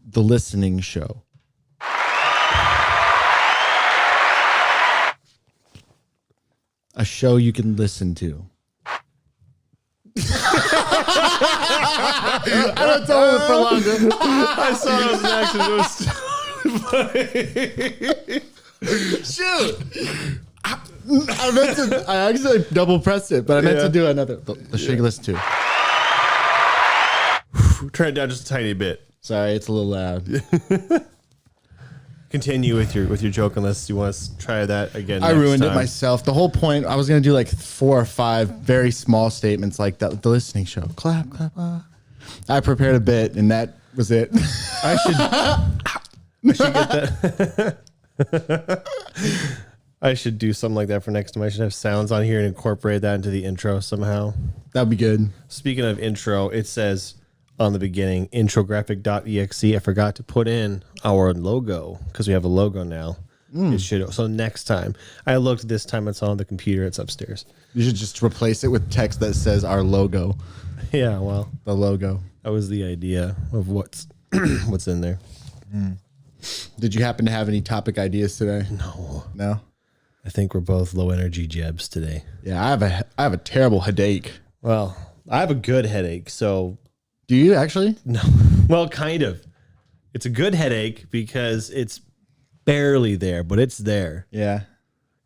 The listening show. A show you can listen to. I don't tell it for longer. I saw it was an accident. Shoot. I meant to. I actually double pressed it, but I meant to do another. The show you listen to. Turn it down just a tiny bit. Sorry, it's a little loud. Continue with your joke unless you want to try that again. I ruined it myself. The whole point, I was going to do like 4 or 5 very small statements like that. The listening show. Clap, clap. I prepared a bit, and that was it. I should get that. I should do something like that for next time. I should have sounds on here and incorporate that into the intro somehow. That'd be good. Speaking of intro, it says on the beginning, intrographic.exe. I forgot to put in our logo because we have a logo now. It should. So next time, I looked this time, it's on the computer. It's upstairs. You should just replace it with text that says our logo. Yeah, well, the logo. That was the idea of what's what's in there. Did you happen to have any topic ideas today? No. I think we're both low energy Jebs today. Yeah, I have a terrible headache. Well, I have a good headache, so. Do you actually? No. Well, kind of. It's a good headache because it's barely there, but it's there. Yeah.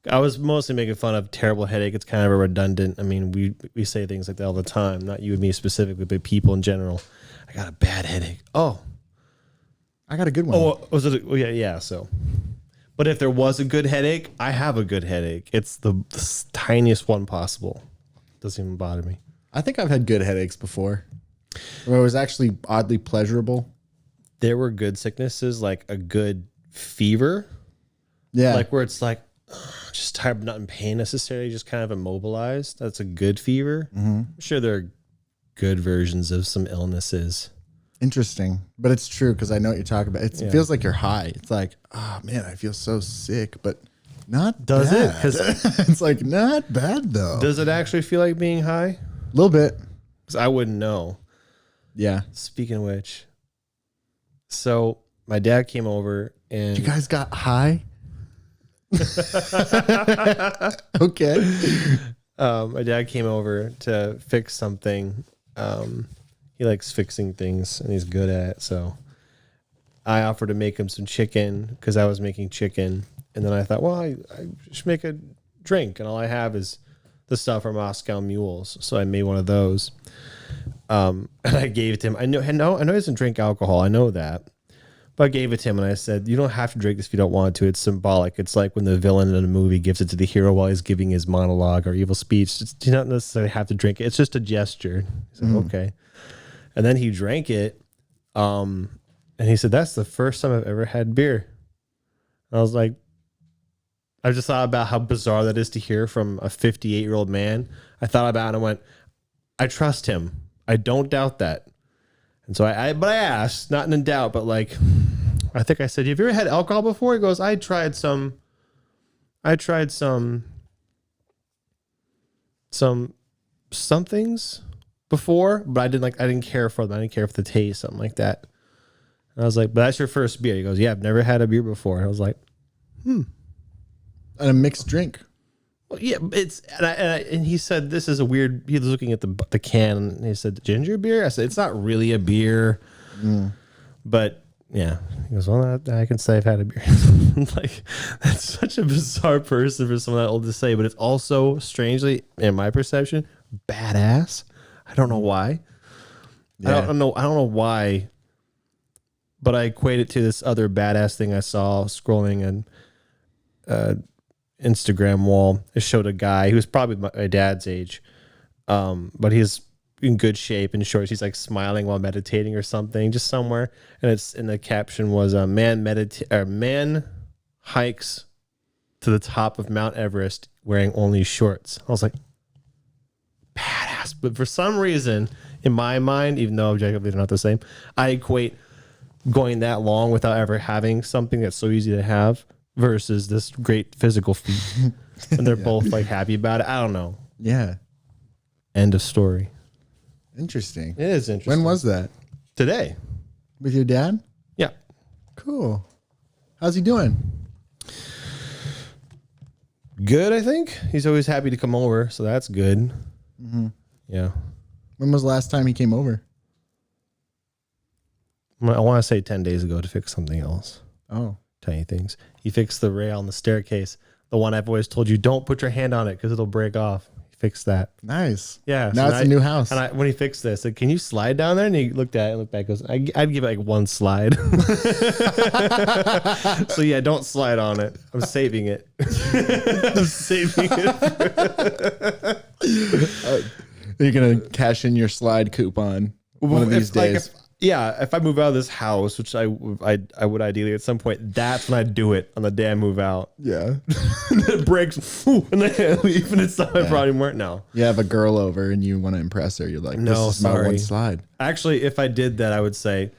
I was mostly making fun of terrible headache. It's kind of a redundant. I mean, we say things like that all the time. Not you and me specifically, but people in general. I got a bad headache. Oh. I got a good one. Oh, was it? Yeah. So, but if there was a good headache, I have a good headache. It's the tiniest one possible. Doesn't even bother me. I think I've had good headaches before. Where it was actually oddly pleasurable. There were good sicknesses, like a good fever. Yeah. Like where it's like, just tired, but not in pain necessarily, just kind of immobilized. That's a good fever. I'm sure there are good versions of some illnesses. Interesting. But it's true because I know what you're talking about. It feels like you're high. It's like, oh man, I feel so sick, but not Does bad. it? Because it's like not bad though. Does it actually feel like being high? A little bit. Because I wouldn't know. Yeah. Speaking of which, so my dad came over and you guys got high. Okay. My dad came over to fix something. He likes fixing things and he's good at it. So I offered to make him some chicken because I was making chicken. And then I thought, well, I should make a drink. And all I have is the stuff from Moscow Mules. So I made one of those. And I gave it to him. I know he doesn't drink alcohol. I know that. But I gave it to him and I said, you don't have to drink this if you don't want to. It's symbolic. It's like when the villain in a movie gives it to the hero while he's giving his monologue or evil speech. You don't necessarily have to drink it. It's just a gesture. He said, okay. And then he drank it. And he said, that's the first time I've ever had beer. And I was like, I just thought about how bizarre that is to hear from a 58-year-old man. I thought about it and I went, I trust him. I don't doubt that. And so I asked, not in doubt, but like, I think I said, have you ever had alcohol before? He goes, I tried some things before, but I didn't care for them. I didn't care for the taste, something like that. And I was like, but that's your first beer. He goes, yeah, I've never had a beer before. And I was like, And a mixed drink. well, yeah, and he said, this is a weird, he was looking at the can and he said, ginger beer? I said, it's not really a beer, but yeah. He goes, well, I can say I've had a beer. Like, that's such a bizarre person for someone that old to say, but it's also strangely, in my perception, badass. I don't know why. Yeah. I don't know why, but I equate it to this other badass thing I saw scrolling and Instagram wall. It showed a guy who's probably my dad's age, but he's in good shape and shorts. He's like smiling while meditating or something, just somewhere. And it's in the caption was a man hikes to the top of Mount Everest wearing only shorts. I was like, badass. But for some reason, in my mind, even though objectively they're not the same, I equate going that long without ever having something that's so easy to have versus this great physical feat. And they're both like happy about it. I don't know. Yeah. End of story. Interesting. It is interesting. When was that? Today. With your dad? Yeah. Cool. How's he doing? Good, I think. He's always happy to come over, so that's good. Yeah. When was the last time he came over? I want to say 10 days ago to fix something else. Oh. Tiny things. He fixed the rail on the staircase. The one I've always told you, don't put your hand on it because it'll break off. He fixed that. Nice. Yeah. Now it's a new house. And when he fixed this, I said, can you slide down there? And he looked at it and looked back and goes, I'd give it like one slide. So yeah, don't slide on it. I'm saving it. I'm saving it. You're going to cash in your slide coupon one of these days. If I move out of this house, which I would ideally at some point, that's when I do it on the day I move out. Yeah. And then it breaks, and then I leave, and it's not my problem anymore. No. You have a girl over and you want to impress her. You're like, No, this is my sorry. one slide. Actually, if I did that, I would say,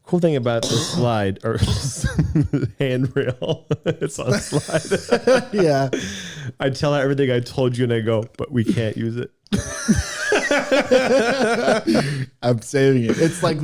cool thing about this slide or handrail, it's on a slide. Yeah. I tell her everything I told you, and I go, but we can't use it. I'm saving it. It's like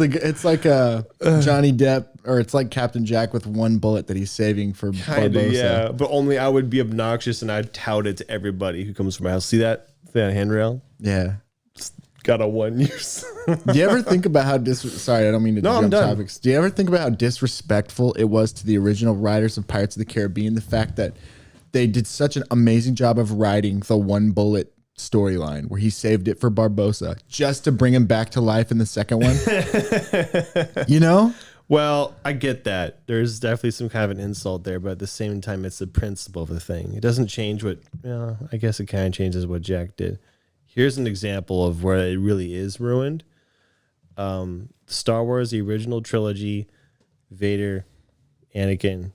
Johnny Depp, or it's like Captain Jack with one bullet that he's saving for Barbosa. Yeah, but only I would be obnoxious and I'd tout it to everybody who comes from my house. See that handrail? Yeah. It's got a one use. Do you ever think about how sorry, I don't mean to jump done. topics. Do you ever think about how disrespectful it was to the original writers of Pirates of the Caribbean? The fact that they did such an amazing job of writing the one bullet storyline where he saved it for Barbosa just to bring him back to life in the second one. You know? Well, I get that. There's definitely some kind of an insult there, but at the same time, it's the principle of the thing. It doesn't change what, I guess it kind of changes what Jack did. Here's an example of where it really is ruined. Star Wars, the original trilogy, Vader, Anakin.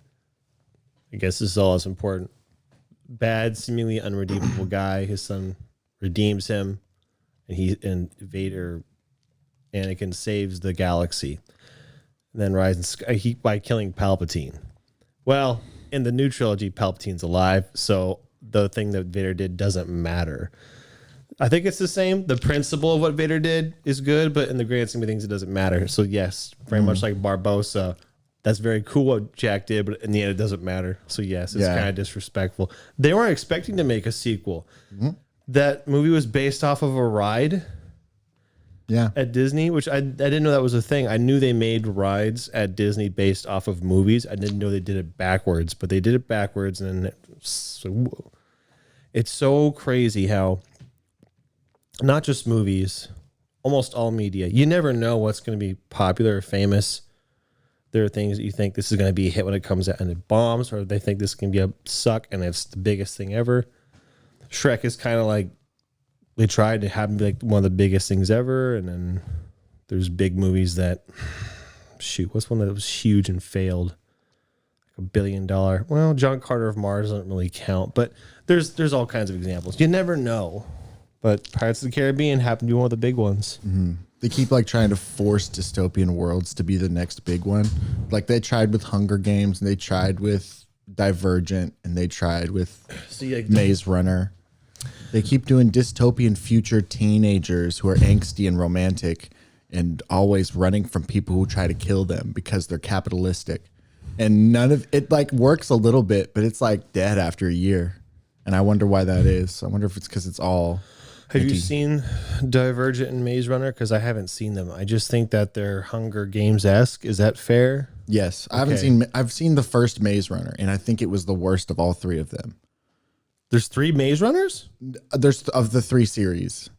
I guess this is all as important. Bad, seemingly unredeemable guy. His son redeems him, and Anakin saves the galaxy. And then rises by killing Palpatine. Well, in the new trilogy, Palpatine's alive, so the thing that Vader did doesn't matter. I think it's the same. The principle of what Vader did is good, but in the grand scheme of things, it doesn't matter. So yes, very much like Barbosa. That's very cool what Jack did, but in the end, it doesn't matter. So yes, it's kind of disrespectful. They weren't expecting to make a sequel. That movie was based off of a ride at Disney, which I didn't know that was a thing. I knew they made rides at Disney based off of movies. I didn't know they did it backwards, but they did it backwards. And then it's so crazy how not just movies, almost all media, you never know what's going to be popular or famous. There are things that you think this is going to be a hit when it comes out and it bombs, or they think this can be a suck and it's the biggest thing ever. Shrek is kind of like, they tried to have it be like one of the biggest things ever. And then there's big movies that, what's one that was huge and failed? Like $1 billion. Well, John Carter of Mars doesn't really count, but there's all kinds of examples. You never know. But Pirates of the Caribbean happened to be one of the big ones. Mm-hmm. They keep like trying to force dystopian worlds to be the next big one. Like they tried with Hunger Games, and they tried with Divergent, and they tried with Maze Runner. They keep doing dystopian future teenagers who are angsty and romantic and always running from people who try to kill them because they're capitalistic. And none of it like works a little bit, but it's like dead after a year. And I wonder why that is. I wonder if it's because it's all... Have you seen Divergent and Maze Runner? Because I haven't seen them. I just think that they're Hunger Games-esque. Is that fair? Yes. I've seen the first Maze Runner, and I think it was the worst of all three of them. There's 3 Maze Runners? There's of the 3 series.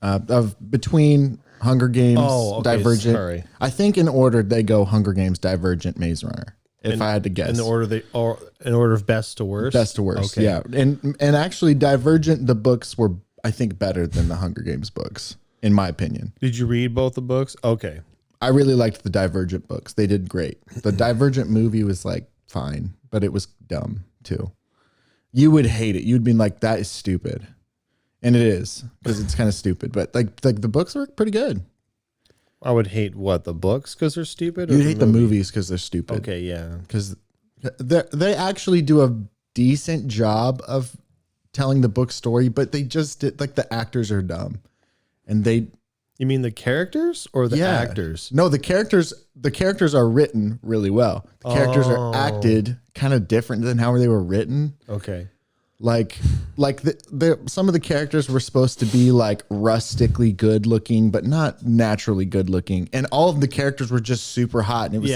Of between Hunger Games, Divergent. Sorry. I think in order they go Hunger Games, Divergent, Maze Runner. If I had to guess. In order of best to worst? Best to worst, okay. yeah. And actually Divergent, the books were, I think, better than the Hunger Games books, in my opinion. Did you read both the books? Okay. I really liked the Divergent books. They did great. The Divergent movie was like fine, but it was dumb too. You would hate it. You'd be like, that is stupid. And it is, because it's kind of stupid. But like the books are pretty good. I would hate what, the books because they're stupid? You'd hate the movies because they're stupid. Okay, yeah. Because they actually do a decent job of telling the book story, but they just did, like, the actors are dumb, and they. You mean the characters or the actors? No, the characters are written really well. The characters are acted kind of different than how they were written. Okay. Like some of the characters were supposed to be like rustically good looking, but not naturally good looking. And all of the characters were just super hot. And it was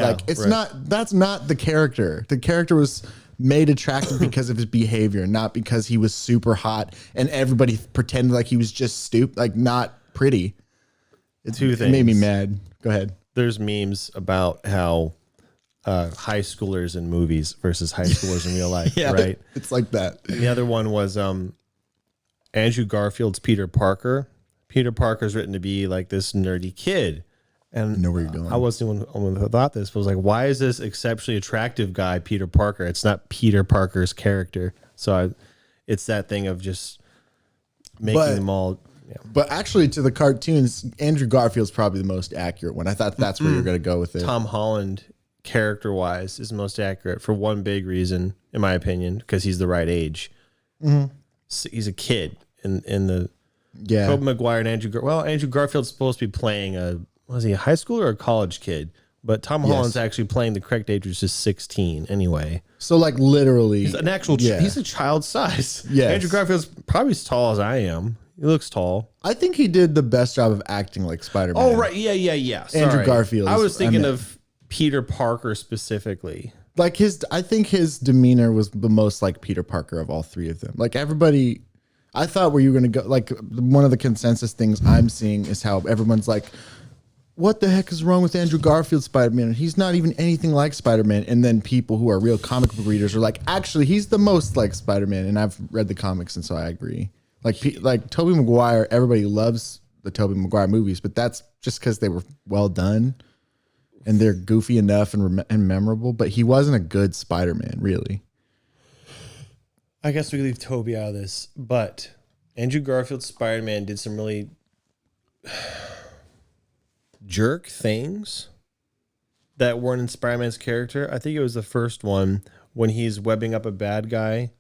that's not the character. The character was made attractive because of his behavior, not because he was super hot and everybody pretended like he was just stupid, like not pretty. It made me mad. Go ahead. There's memes about how high schoolers in movies versus high schoolers in real life, right? It's like that. And the other one was Andrew Garfield's Peter Parker. Peter Parker's written to be like this nerdy kid. And I know where you're going. I wasn't the one who thought this, but was like, why is this exceptionally attractive guy Peter Parker? It's not Peter Parker's character. So it's that thing of just making them all... Yeah. But actually, to the cartoons, Andrew Garfield's probably the most accurate one. I thought that's where you're going to go with it. Tom Holland, character-wise, is most accurate for one big reason, in my opinion, because he's the right age. Mm-hmm. So he's a kid in the Tobey Maguire and Andrew Garfield's supposed to be playing a high school or a college kid? But Tom Holland's actually playing the correct age, which is 16 anyway. So like literally, he's an actual. He's a child size. Yes. Andrew Garfield's probably as tall as I am. He looks tall. I think he did the best job of acting like Spider-Man. Oh, right. Yeah. Sorry. Andrew Garfield. I was thinking of Peter Parker specifically. Like I think his demeanor was the most like Peter Parker of all three of them. Like everybody, I thought where you were going to go, like one of the consensus things I'm seeing is how everyone's like, what the heck is wrong with Andrew Garfield's Spider-Man? He's not even anything like Spider-Man. And then people who are real comic book readers are like, actually, he's the most like Spider-Man. And I've read the comics, and so I agree. Like Tobey Maguire, everybody loves the Tobey Maguire movies, but that's just because they were well done and they're goofy enough and memorable. But he wasn't a good Spider-Man, really. I guess we leave Tobey out of this, but Andrew Garfield's Spider-Man did some really jerk things that weren't in Spider-Man's character. I think it was the first one when he's webbing up a bad guy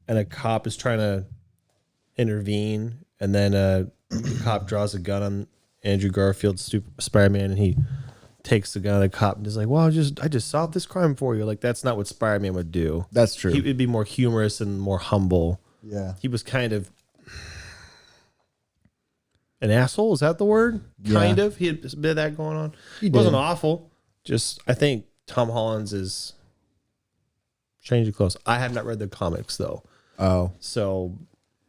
and a cop is trying to intervene, and then the cop draws a gun on Andrew Garfield's Spider-Man, and he takes the gun of the cop and is like, well, I just solved this crime for you. Like, that's not what Spider-Man would do. That's true. He would be more humorous and more humble. Yeah. He was kind of an asshole. Is that the word? Kind of. He had a bit of that going on. It wasn't awful. Just, I think Tom Holland's is strangely close. I have not read the comics, though. Oh. So...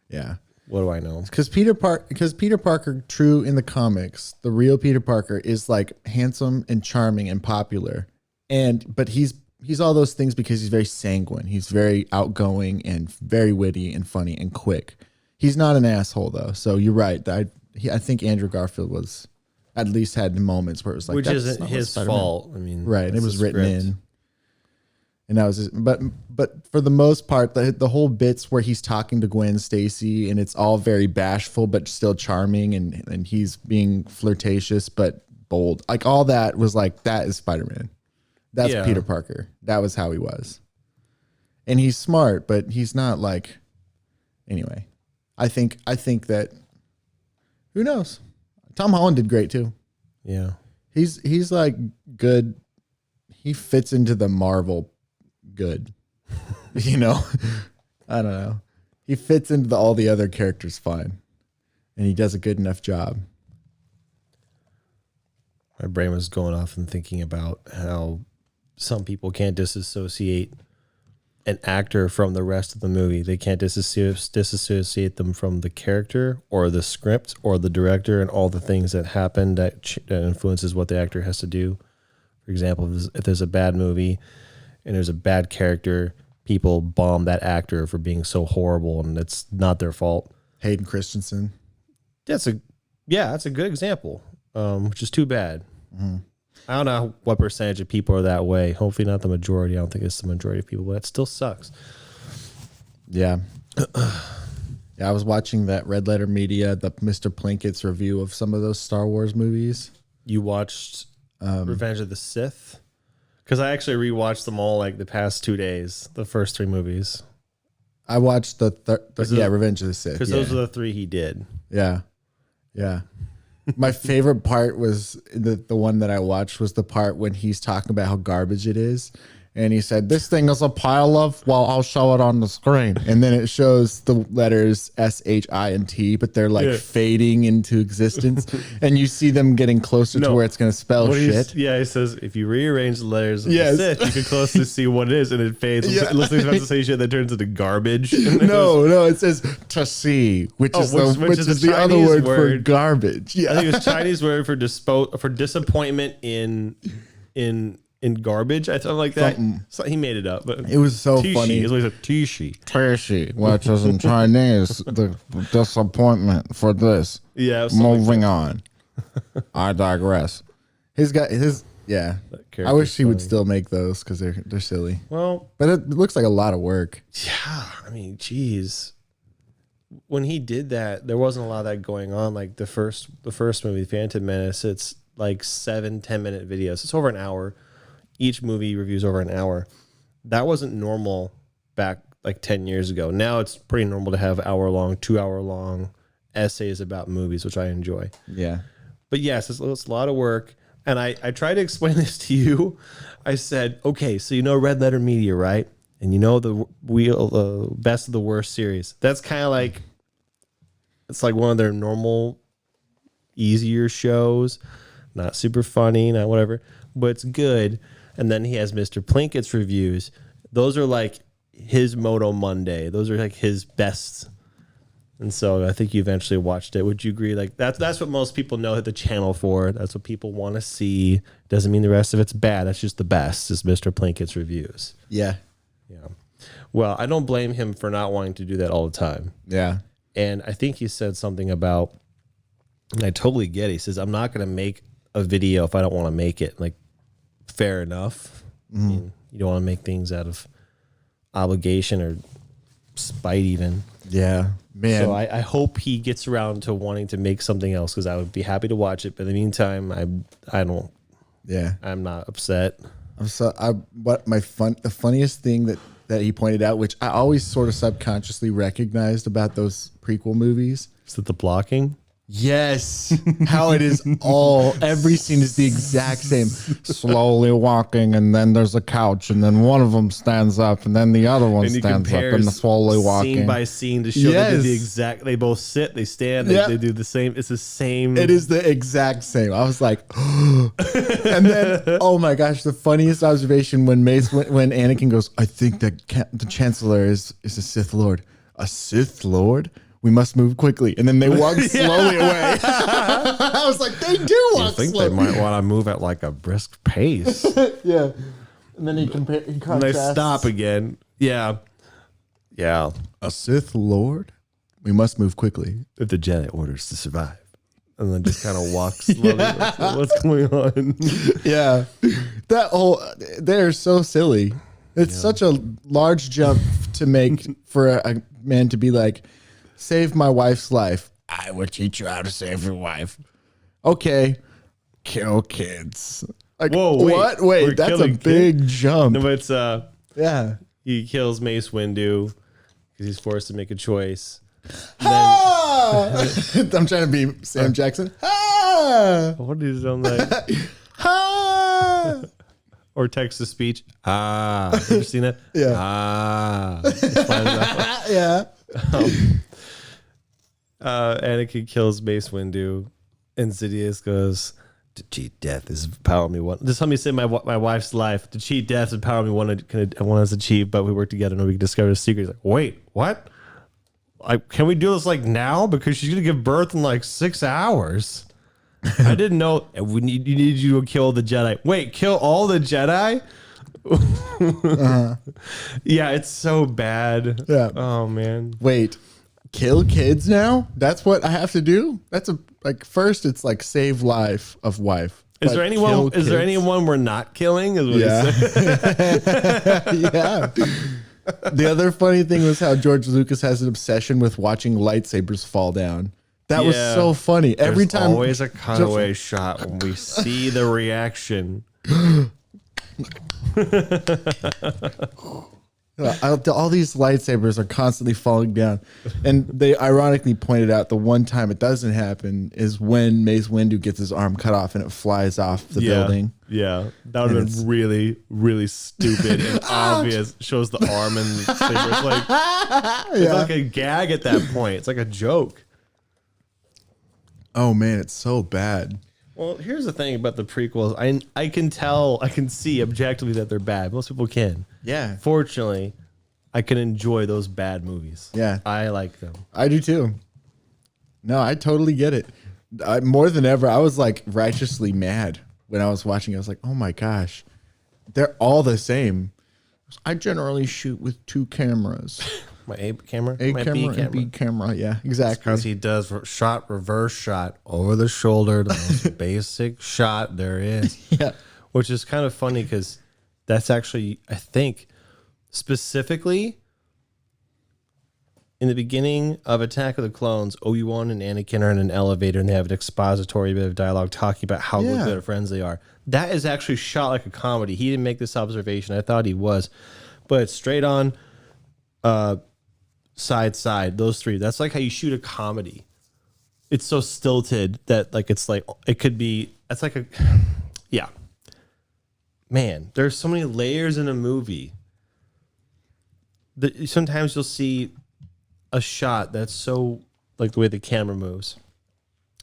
yeah. What do I know? Because Peter Parker, true in the comics, the real Peter Parker is like handsome and charming and popular, but he's all those things because he's very sanguine. He's very outgoing and very witty and funny and quick. He's not an asshole though. So you're right. I think Andrew Garfield was at least had moments where it was like, which isn't his fault. I mean, right? It was written in. And that was, but for the most part, the whole bits where he's talking to Gwen Stacy and it's all very bashful but still charming, and he's being flirtatious but bold, like all that was like, that is Spider-Man. That's Peter Parker. That was how he was, and he's smart, but he's not like. Anyway, I think that who knows? Tom Holland did great too. Yeah, he's like good. He fits into the Marvel. Good. I don't know. He fits into all the other characters fine, and he does a good enough job. My brain was going off and thinking about how some people can't disassociate an actor from the rest of the movie. They can't disassociate them from the character or the script or the director and all the things that happen that influences what the actor has to do. For example, if there's a bad movie and there's a bad character, people bomb that actor for being so horrible, and it's not their fault. Hayden Christensen. That's a good example, which is too bad. Mm-hmm. I don't know what percentage of people are that way. Hopefully not the majority. I don't think it's the majority of people, but it still sucks. Yeah. I was watching that Red Letter Media, the Mr. Plinkett's review of some of those Star Wars movies. You watched Revenge of the Sith? Because I actually rewatched them all like the past 2 days, the first 3 movies. I watched Revenge of the Sith. Because those are the 3 he did. Yeah. Yeah. My favorite part was the one that I watched was the part when he's talking about how garbage it is. And he said, this thing is a pile of, well, I'll show it on the screen. And then it shows the letters S-H-I-N-T, but they're like fading into existence. And you see them getting closer to where it's going to spell shit. Yeah, he says, if you rearrange the letters of the Sith, you can closely see what it is. And it fades. It looks like it's about to say shit that turns into garbage. No, it says to see, which is the other word for garbage. Yeah. I think it's Chinese word for disappointment in garbage. I thought like that. So he made it up, but it was so funny. It was like Tishi. Tishi, which is in Chinese, the disappointment for this. Yeah. Moving on. I digress. Yeah. I wish he would still make those because they're silly. Well, but it looks like a lot of work. Yeah, I mean, geez. When he did that, there wasn't a lot of that going on. Like the first movie, Phantom Menace, it's like 7-10 minute videos. It's over an hour. Each movie reviews over an hour. That wasn't normal back like 10 years ago. Now it's pretty normal to have 2-hour-long essays about movies, which I enjoy. Yeah. But yes, it's a lot of work. And I tried to explain this to you. I said, okay, so you know Red Letter Media, right? And you know the Best of the Worst series. That's kind of like, it's like one of their normal, easier shows. Not super funny, not whatever, but it's good. And then he has Mr. Plinkett's reviews. Those are like his Moto Monday. Those are like his best. And so I think you eventually watched it. Would you agree? Like that's what most people know the channel for. That's what people want to see. Doesn't mean the rest of it's bad. That's just the best is Mr. Plinkett's reviews. Yeah. Yeah. Well, I don't blame him for not wanting to do that all the time. Yeah. And I think he said something about, and I totally get it. He says, I'm not going to make a video if I don't want to make it. Like, fair enough. I mean, you don't want to make things out of obligation or spite even. Yeah, man. So I hope he gets around to wanting to make something else because I would be happy to watch it. But in the meantime, I don't. Yeah, I'm not upset. The funniest thing that he pointed out, which I always sort of subconsciously recognized about those prequel movies, is it the blocking? Yes, how it is every scene is the exact same. Slowly walking, and then there's a couch, and then one of them stands up, and then the other one stands up, and slowly walking. Scene by scene to show that the exact. They both sit, they stand, they do the same. It's the same. It is the exact same. I was like, and then oh my gosh, the funniest observation when Anakin goes, I think that the Chancellor is a Sith Lord. A Sith Lord? We must move quickly. And then they walk slowly away. I was like, they do walk slowly. I think they might want to move at like a brisk pace. Yeah. And then he contrasts. And they stop again. Yeah. Yeah. A Sith Lord? We must move quickly. If the Jedi orders to survive. And then just kind of walk slowly. Like, what's going on? Yeah. They're so silly. It's such a large jump to make for a man to be like, save my wife's life. I will teach you how to save your wife. Okay. Kill kids. Like, whoa, what? Wait, that's a big jump. No, but it's yeah. He kills Mace Windu because he's forced to make a choice. I'm trying to be Sam Jackson. What is on that? Or text to speech. Have you ever seen that? Yeah. Yeah. Anakin kills Mace Windu, and Sidious goes, to cheat death is power me one. Just let me say my wife's life. To cheat death is power me one has achieved, but we work together and we can discover the secret. He's like, wait, what? Can we do this like now? Because she's gonna give birth in like 6 hours. I didn't know. You need you to kill the Jedi. Wait, kill all the Jedi? Yeah, it's so bad. Yeah. Oh man. Wait, kill kids now? That's what I have to do? That's first it's like save life of wife. Is there anyone we're not killing? Is what yeah. Yeah. The other funny thing was how George Lucas has an obsession with watching lightsabers fall down. That was so funny. Every time. Always a cutaway shot when we see the reaction. All these lightsabers are constantly falling down. And they ironically pointed out the one time it doesn't happen is when Mace Windu gets his arm cut off and it flies off the building. Yeah. That would have been really, really stupid and obvious. Shows the arm and the saber. It's like a gag at that point. It's like a joke. Oh, man, it's so bad. Well, here's the thing about the prequels. I can see objectively that they're bad. Most people can. Yeah. Fortunately, I can enjoy those bad movies. Yeah. I like them. I do too. No, I totally get it. More than ever, I was like righteously mad when I was watching. I was like, oh my gosh, they're all the same. I generally shoot with 2 cameras. My A camera? A my camera B and B camera. Yeah, exactly. Because he does reverse shot over the shoulder, the most basic shot there is. Yeah. Which is kind of funny because that's actually, I think, specifically in the beginning of Attack of the Clones, Obi-Wan and Anakin are in an elevator and they have an expository bit of dialogue talking about how good of friends they are. That is actually shot like a comedy. He didn't make this observation. I thought he was. But it's straight on side, those 3. That's like how you shoot a comedy. It's so stilted that like it's like it could be, it's like a yeah. Man, there's so many layers in a movie. Sometimes you'll see a shot that's so like the way the camera moves.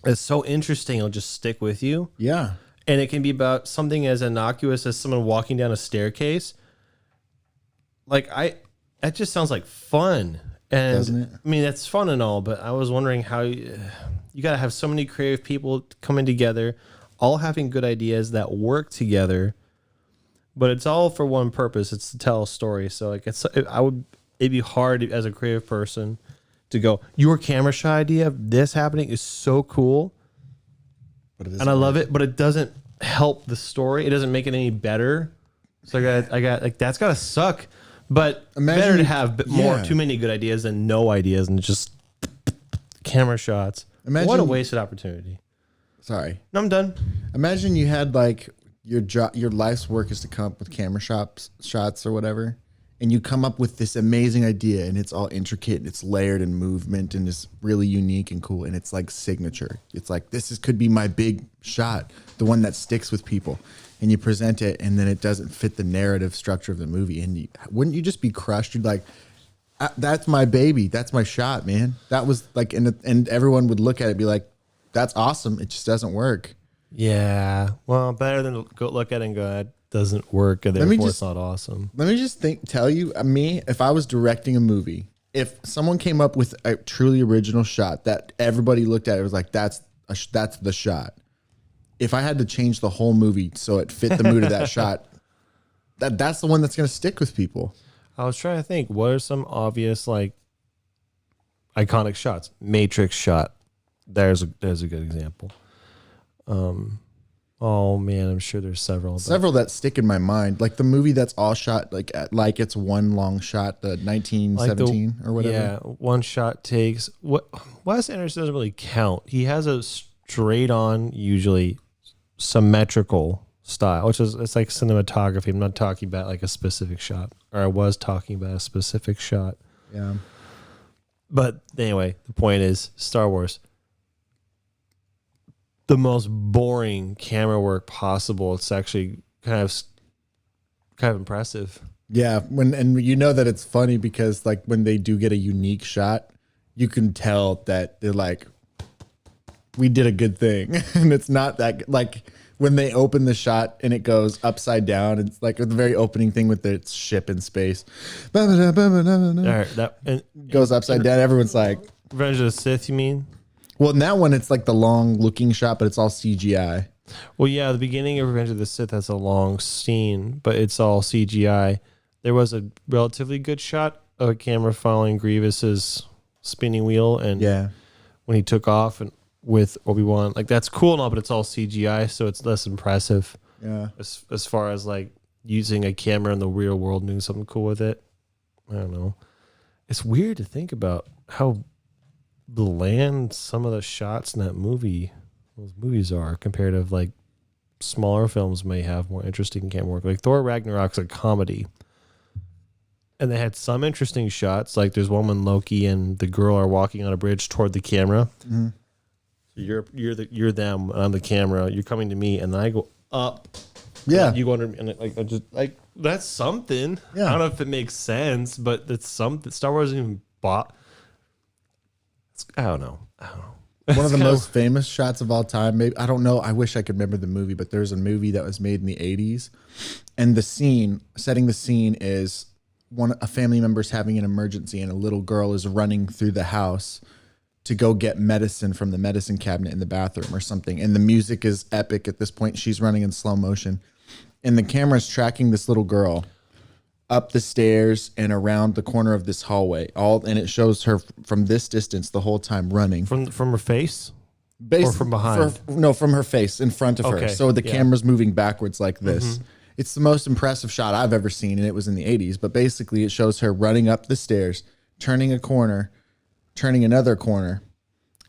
It's so interesting, it'll just stick with you. Yeah. And it can be about something as innocuous as someone walking down a staircase. Like that just sounds like fun. And doesn't it? I mean, that's fun and all, but I was wondering how you got to have so many creative people coming together, all having good ideas that work together, but it's all for one purpose. It's to tell a story. So like it'd be hard as a creative person to go, your camera shot idea of this happening is so cool. And I love it, but it doesn't help the story. It doesn't make it any better. So I got like, that's gotta suck. But better to have too many good ideas than no ideas and just camera shots. What a wasted opportunity. Sorry. No, I'm done. Imagine you had like your life's work is to come up with camera shots or whatever, and you come up with this amazing idea and it's all intricate and it's layered in movement and it's really unique and cool and it's like signature. It's like could be my big shot, the one that sticks with people. And you present it, and then it doesn't fit the narrative structure of the movie. And wouldn't you just be crushed? You'd like, that's my baby. That's my shot, man. That was like, and everyone would look at it and be like, that's awesome. It just doesn't work. Yeah. Well, better than go look at it and go, that doesn't work, and therefore it's not awesome. Let me just tell you, if I was directing a movie, if someone came up with a truly original shot that everybody looked at, it was like, that's the shot. If I had to change the whole movie so it fit the mood of that shot, that's the one that's going to stick with people. I was trying to think, what are some obvious like iconic shots? Matrix shot. There's a good example. Oh man, I'm sure there's several. Several that stick in my mind, like the movie that's all shot like it's one long shot, the 1917 or whatever. Yeah, one shot takes. Wes Anderson doesn't really count. He has a straight on, usually symmetrical style, which is, it's like cinematography. I'm not talking about like a specific shot, or I was talking about a specific shot. Yeah. But anyway, the point is Star Wars, the most boring camera work possible. It's actually kind of impressive. Yeah. And you know that it's funny because like when they do get a unique shot, you can tell that they're like, we did a good thing. And it's not that, like when they open the shot and it goes upside down, it's like the very opening thing with its ship in space. All right, goes upside down. Everyone's like, Revenge of the Sith, you mean? Well, in that one, it's like the long looking shot, but it's all CGI. Well, yeah, the beginning of Revenge of the Sith has a long scene, but it's all CGI. There was a relatively good shot of a camera following Grievous's spinning wheel, and when he took off and with Obi-Wan, like that's cool and all, but it's all CGI, so it's less impressive. Yeah. As far as like using a camera in the real world and doing something cool with it, I don't know. It's weird to think about how bland some of the shots in those movies are compared to like smaller films may have more interesting camera work. Like Thor Ragnarok's a comedy, And they had some interesting shots. Like there's one when Loki and the girl are walking on a bridge toward the camera. Mm-hmm. You're them. I'm the camera. You're coming to me, and then I go up. Yeah, you go under, and I just like that's something. Yeah. I don't know if it makes sense, but that's something. Star Wars even bought. I don't know. One of the most famous shots of all time. Maybe I don't know. I wish I could remember the movie, but there's a movie that was made in the 80s, and setting the scene is a family member's having an emergency, and a little girl is running through the house to go get medicine from the medicine cabinet in the bathroom or something. And the music is epic at this point. She's running in slow motion, and the camera's tracking this little girl up the stairs and around the corner of this hallway. And it shows her from this distance the whole time running. From her face? Or from behind? From her face in front of her. So the camera's moving backwards like this. Mm-hmm. It's the most impressive shot I've ever seen, and it was in the 80s. But basically, it shows her running up the stairs, turning a corner, turning another corner,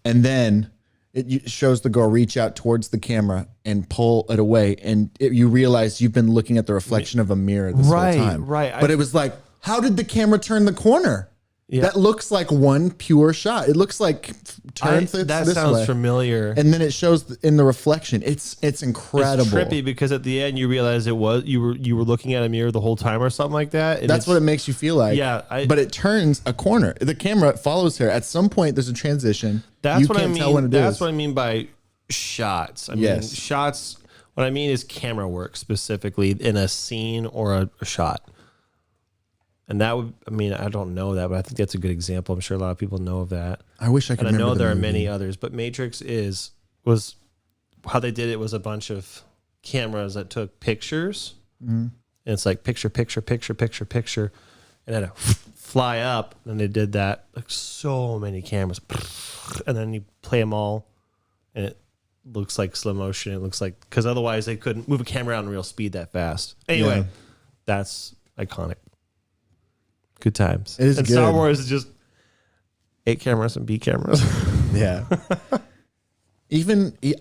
and then it shows the girl reach out towards the camera and pull it away, and you realize you've been looking at the reflection of a mirror this whole time. Right. But it was like, how did the camera turn the corner? Yeah. That looks like one pure shot. It looks like that sounds familiar. And then it shows in the reflection. It's incredible. It's trippy because at the end you realize you were looking at a mirror the whole time or something like that. And that's what it makes you feel like. Yeah, but it turns a corner. The camera follows her. At some point, there's a transition. That's what I mean. That's what I mean by shots. I mean shots. What I mean is camera work specifically in a scene or a shot. And that would, I mean, I don't know that, but I think that's a good example. I'm sure a lot of people know of that. I wish I could remember. And I know there are many others, but Matrix was how they did it was a bunch of cameras that took pictures. Mm-hmm. And it's like picture, and then fly up. And they did that, like so many cameras. And then you play them all, and it looks like slow motion. It looks like, because otherwise they couldn't move a camera out in real speed that fast. Anyway, that's iconic. Good times. It is and good. Star Wars is just A cameras and B cameras. Yeah.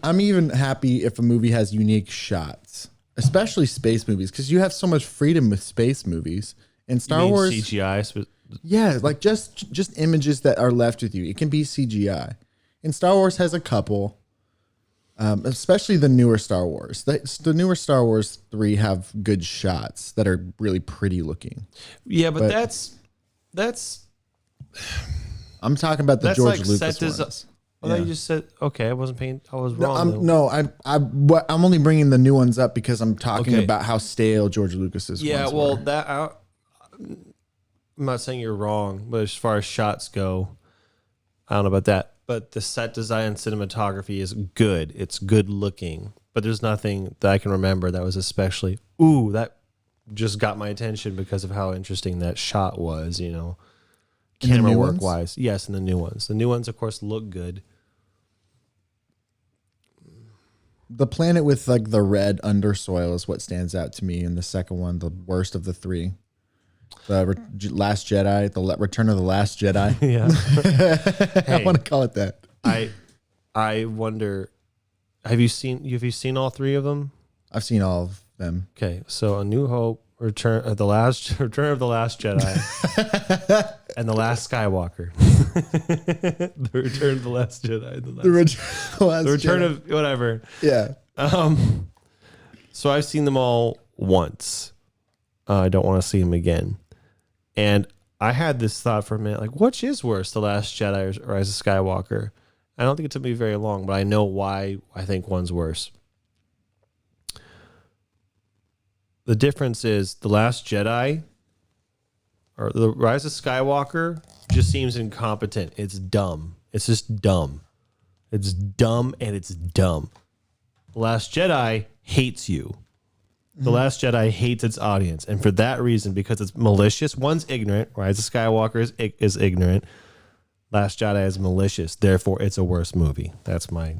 I'm even happy if a movie has unique shots, especially space movies, because you have so much freedom with space movies. And Star Wars CGI. Yeah, like just images that are left with you. It can be CGI. And Star Wars has a couple, especially the newer Star Wars. The newer Star Wars 3 have good shots that are really pretty looking. Yeah, but that's. I'm talking about the George Lucas ones. Well, you just said okay. I wasn't paying. I was wrong. I'm only bringing the new ones up because I'm talking about how stale George Lucas's. Yeah, ones well, were. I'm not saying you're wrong, but as far as shots go, I don't know about that. But the set design and cinematography is good. It's good looking. But there's nothing that I can remember that was especially that just got my attention because of how interesting that shot was. You know. Camera work wise, yes, and the new ones. The new ones, of course, look good. The planet with like the red undersoil is what stands out to me in the second one, the worst of the three. The Last Jedi, the Return of the Last Jedi. Yeah, I want to call it that. I wonder, have you seen all three of them? I've seen all of them. Okay, so A New Hope, Return of the Last Jedi, and The Last Skywalker. The Return of the Last Jedi. The Return of whatever. Yeah. So I've seen them all once. I don't want to see them again. And I had this thought for a minute, like, which is worse, The Last Jedi or Rise of Skywalker? I don't think it took me very long, but I know why I think one's worse. The difference is The Last Jedi or The Rise of Skywalker just seems incompetent. It's dumb. It's just dumb. It's dumb and it's dumb. The Last Jedi hates you. The Last Jedi hates its audience. And for that reason, because it's malicious, one's ignorant. Rise of Skywalker is ignorant. Last Jedi is malicious. Therefore, it's a worse movie. That's my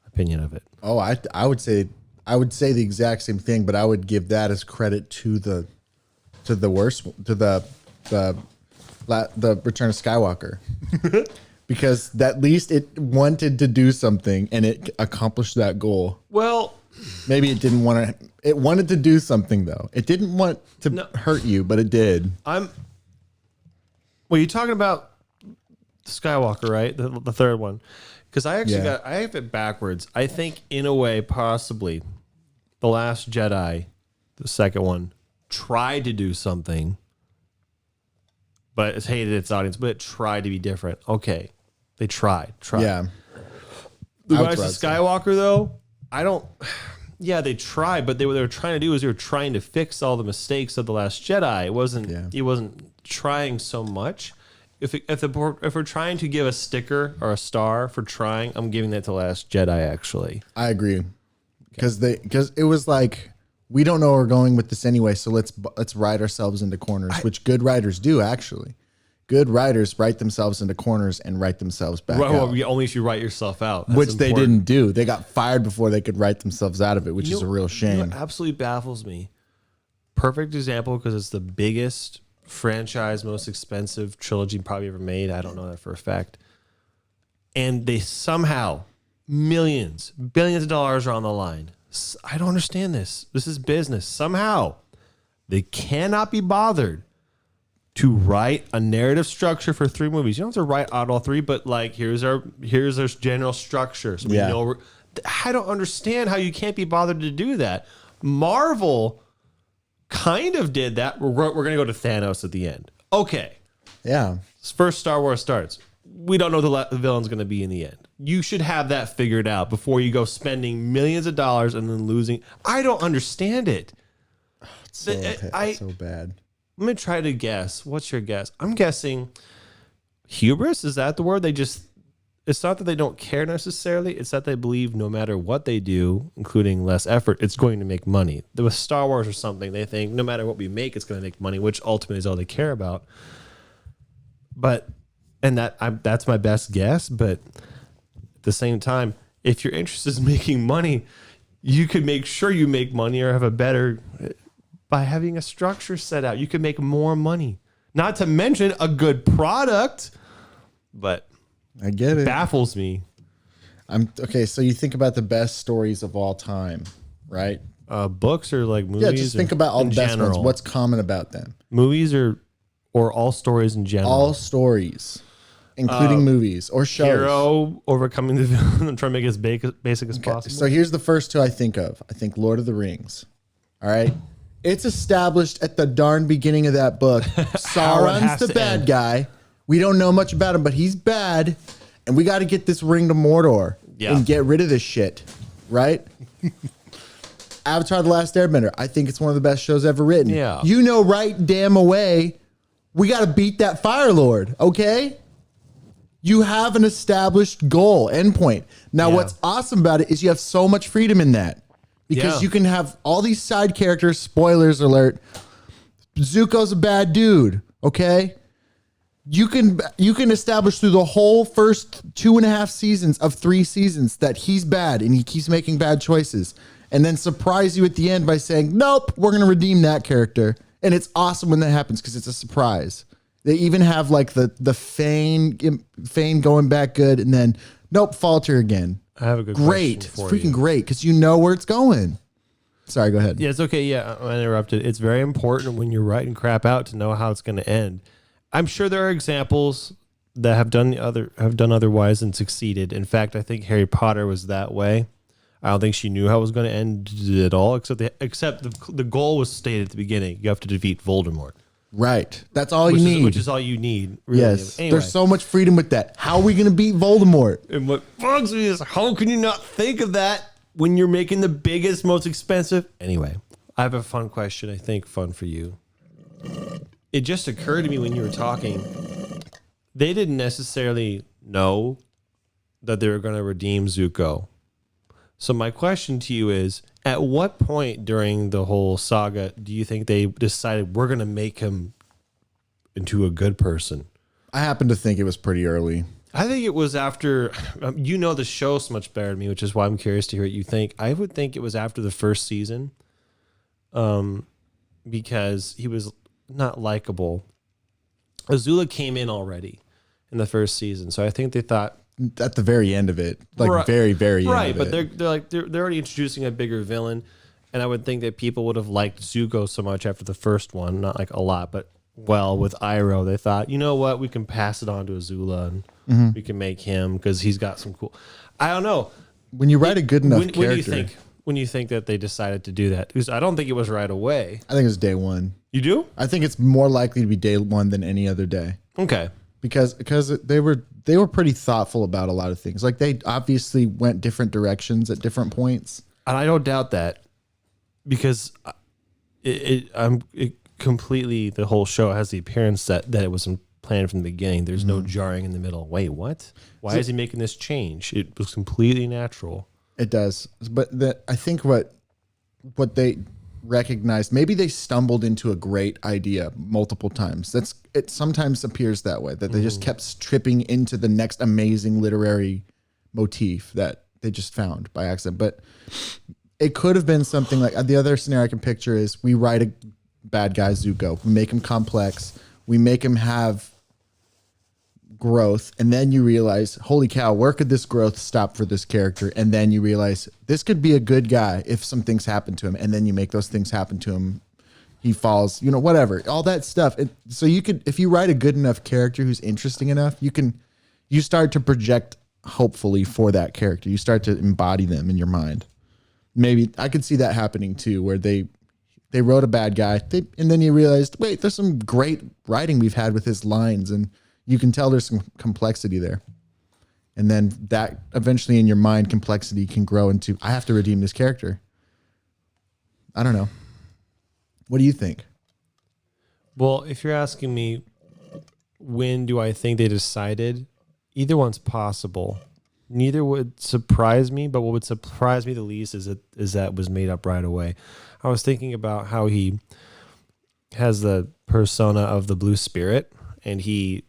opinion of it. Oh, I would say the exact same thing, but I would give that as credit to the worst, to the Return of Skywalker, because at least it wanted to do something and it accomplished that goal. Well, maybe it didn't want to. It wanted to do something though. It didn't want to hurt you, but it did. Well, you're talking about Skywalker, right? The third one. Because I have it backwards. I think, in a way, possibly, The Last Jedi, the second one, tried to do something, but it's hated its audience, but it tried to be different. Okay. They tried. Yeah. The Rise of Skywalker, though, I don't... Yeah, they tried, but what they were trying to do is they were trying to fix all the mistakes of The Last Jedi. It wasn't trying so much. If we're trying to give a sticker or a star for trying, I'm giving that to Last Jedi, actually. I agree. Because it was like, we don't know where we're going with this anyway, so let's write ourselves into corners, which good writers do, actually. Good writers write themselves into corners and write themselves back out. Well, only if you write yourself out. That's which important. they didn't do. They got fired before they could write themselves out of it, which is a real shame. What absolutely baffles me. Perfect example, because it's the biggest franchise, most expensive trilogy probably ever made. I don't know that for a fact. And they somehow, billions of dollars are on the line. I don't understand this. This is business. Somehow, they cannot be bothered to write a narrative structure for 3 movies. You don't have to write out all 3, but like, here's our general structure. So we know. I don't understand how you can't be bothered to do that. Marvel kind of did that. We're going to go to Thanos at the end. Okay. Yeah. First Star Wars starts. We don't know the villain's going to be in the end. You should have that figured out before you go spending millions of dollars and then losing. I don't understand it. So bad. I'm going to try to guess. What's your guess? I'm guessing hubris. Is that the word? It's not that they don't care necessarily. It's that they believe no matter what they do, including less effort, it's going to make money. With Star Wars or something, they think no matter what we make, it's going to make money, which ultimately is all they care about. That's my best guess. But at the same time, if your interest is making money, you could make sure you make money or have a better... By having a structure set out, you can make more money. Not to mention a good product, but I get it. Baffles me. Okay. So you think about the best stories of all time, right? Books or like movies? Yeah, just think about all the best ones. What's common about them? Movies or all stories in general? All stories, including movies or shows. Hero overcoming the villain and trying to make it as basic as possible. So here's the first 2 I think of. I think Lord of the Rings. All right. It's established at the darn beginning of that book. Sauron's the bad guy. We don't know much about him, but he's bad. And we got to get this ring to Mordor and get rid of this shit. Right? Avatar: The Last Airbender. I think it's one of the best shows ever written. Yeah. You know right damn away, we got to beat that Fire Lord. Okay? You have an established goal, endpoint. Now, what's awesome about it is you have so much freedom in that. Because you can have all these side characters, spoilers alert. Zuko's a bad dude, okay? You can establish through the whole first 2.5 seasons of 3 seasons that he's bad and he keeps making bad choices. And then surprise you at the end by saying, nope, we're going to redeem that character. And it's awesome when that happens because it's a surprise. They even have like the Fane going back good and then, nope, falter again. I have a good great. question for It's freaking you. great because you know where it's going. Sorry, go ahead. Yeah, it's okay. Yeah, I interrupted. It's very important when you're writing crap out to know how it's going to end. I'm sure there are examples that have done otherwise and succeeded. In fact, I think Harry Potter was that way. I don't think she knew how it was going to end at all, except the goal was stated at the beginning. You have to defeat Voldemort. Right. That's all you need. Which is all you need. Really. Yes. Anyway. There's so much freedom with that. How are we going to beat Voldemort? And what bugs me is how can you not think of that when you're making the biggest, most expensive? Anyway, I have a fun question. I think fun for you. It just occurred to me when you were talking. They didn't necessarily know that they were going to redeem Zuko. So my question to you is, at what point during the whole saga do you think they decided we're going to make him into a good person? I happen to think it was pretty early. I think it was after, you know the show so much better than me, which is why I'm curious to hear what you think. I would think it was after the first season because he was not likable. Azula came in already in the first season. So I think they thought, at the very end of it, like very, very end right, of but they're already introducing a bigger villain, and I would think that people would have liked Zuko so much after the first one, not like a lot, but well with Iroh. They thought, you know what, we can pass it on to Azula and we can make him because he's got some cool. I don't know. When you write a good enough character, when you think that they decided to do that? Because I don't think it was right away. I think it was day one. You do? I think it's more likely to be day one than any other day. Okay. Because they were pretty thoughtful about a lot of things. Like they obviously went different directions at different points. And I don't doubt that because it completely, the whole show has the appearance that it was planned from the beginning. There's no jarring in the middle. Wait, what? Why is he making this change? It was completely natural. It does. But I think what they recognized, maybe they stumbled into a great idea multiple times. It sometimes appears that way, that they just kept tripping into the next amazing literary motif that they just found by accident. But it could have been something like the other scenario I can picture is we write a bad guy, Zuko, we make him complex, we make him have growth, and then you realize, holy cow, where could this growth stop for this character? And then you realize this could be a good guy if some things happen to him, and then you make those things happen to him. He falls, whatever, all that stuff. So you could, if you write a good enough character who's interesting enough, you start to project hopefully for that character. You start to embody them in your mind. Maybe I could see that happening too, where they wrote a bad guy, and then you realized, wait, there's some great writing we've had with his lines, and you can tell there's some complexity there. And then that eventually in your mind, complexity can grow into, I have to redeem this character. I don't know. What do you think? Well, if you're asking me, when do I think they decided? Either one's possible. Neither would surprise me, but what would surprise me the least is that it was made up right away. I was thinking about how he has the persona of the blue spirit, and he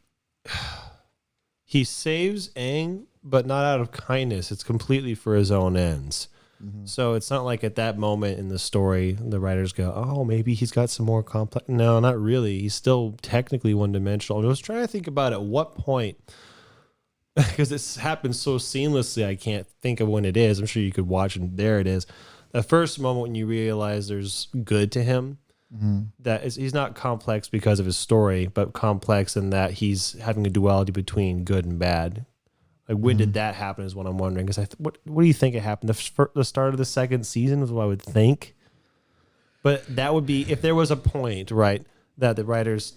saves Aang, but not out of kindness. It's completely for his own ends. Mm-hmm. So it's not like at that moment in the story, the writers go, oh, maybe he's got some more complex. No, not really. He's still technically one-dimensional. I was trying to think about at what point, because this happens so seamlessly, I can't think of when it is. I'm sure you could watch, and there it is. The first moment when you realize there's good to him, that is, he's not complex because of his story, but complex in that he's having a duality between good and bad. Like, when did that happen is what I'm wondering. Because what do you think it happened? The start of the second season is what I would think. But that would be, if there was a point, right, that the writers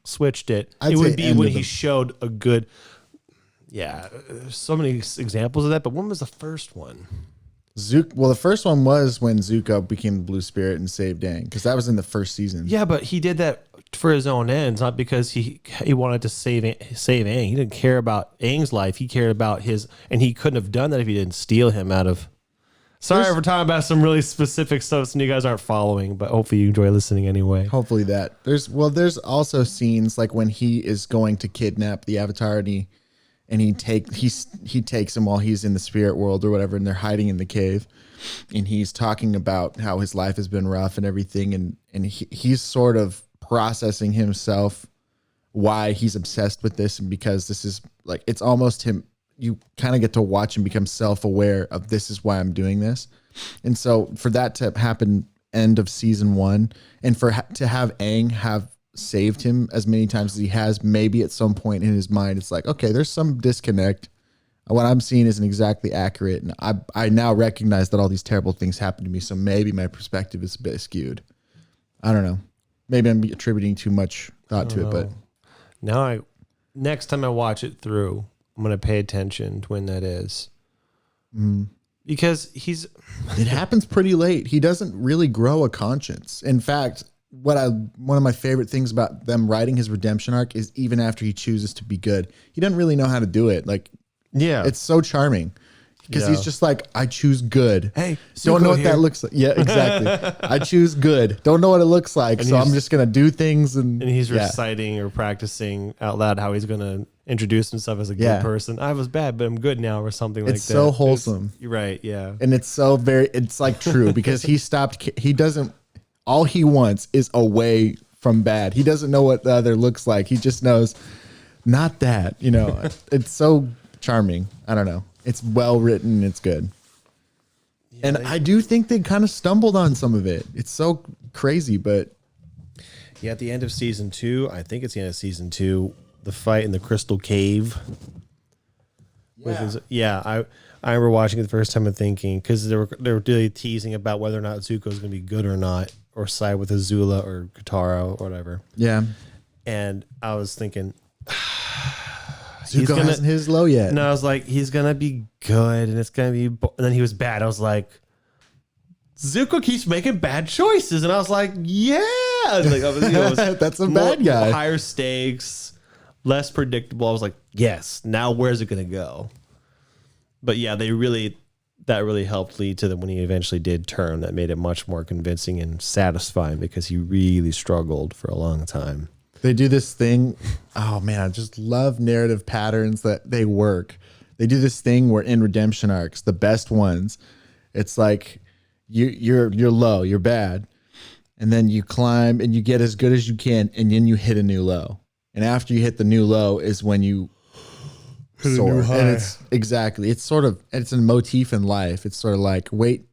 switched it, it would be when he showed a good... Yeah, so many examples of that, but when was the first one? Well, the first one was when Zuko became the Blue Spirit and saved Aang, because that was in the first season. Yeah, but he did that for his own ends, not because he wanted to save Aang. He didn't care about Aang's life. He cared about his, and he couldn't have done that if he didn't steal him out of... Sorry, we're talking about some really specific stuff, so you guys aren't following, but hopefully you enjoy listening anyway. Hopefully that. There's also scenes like when he is going to kidnap the Avatar, and he takes him while he's in the spirit world or whatever, and they're hiding in the cave, and he's talking about how his life has been rough and everything, and he's sort of processing himself why he's obsessed with this, and because this is like, it's almost him. You kind of get to watch him become self-aware of, this is why I'm doing this. And so for that to happen end of season 1, and to have Aang have saved him as many times as he has, maybe at some point in his mind it's like, okay, there's some disconnect. What I'm seeing isn't exactly accurate, and I now recognize that all these terrible things happen to me, so maybe my perspective is a bit skewed. I don't know. Maybe I'm attributing too much thought to it, but now next time I watch it through, I'm going to pay attention to when that is. Because it happens pretty late. He doesn't really grow a conscience. In fact, one of my favorite things about them writing his redemption arc is even after he chooses to be good, he doesn't really know how to do it. Like, yeah, it's so charming because he's just like, I choose good. Hey, don't know what that looks like. Yeah, exactly. I choose good. Don't know what it looks like. And so I'm just going to do things. And he's reciting or practicing out loud how he's going to introduce himself as a good person. I was bad, but I'm good now, or something like that. It's so wholesome. You're right. Yeah. And it's like true because all he wants is a way from bad. He doesn't know what the other looks like. He just knows not that, it's so charming. I don't know. It's well written. It's good. Yeah, and I do think they kind of stumbled on some of it. It's so crazy, but Yeah, at the end of season 2, I think it's the end of season 2, the fight in the Crystal Cave. I remember watching it the first time and thinking, because they were really teasing about whether or not Zuko's going to be good or not, or side with Azula or Katara or whatever. Yeah. And I was thinking, Zuko hasn't hit his low yet. No, I was like, he's going to be good, and it's going to be... And then he was bad. I was like, Zuko keeps making bad choices. And I was like, yeah. That's a bad guy. Higher stakes, less predictable. I was like, yes, now where's it going to go? But yeah, that really helped lead to when he eventually did turn. That made it much more convincing and satisfying because he really struggled for a long time. They do this thing. Oh man, I just love narrative patterns that they work. They do this thing where in redemption arcs, the best ones, it's like you're low, you're bad, and then you climb and you get as good as you can, and then you hit a new low. And after you hit the new low is when you soar. And it's a motif in life. It's sort of like, wait,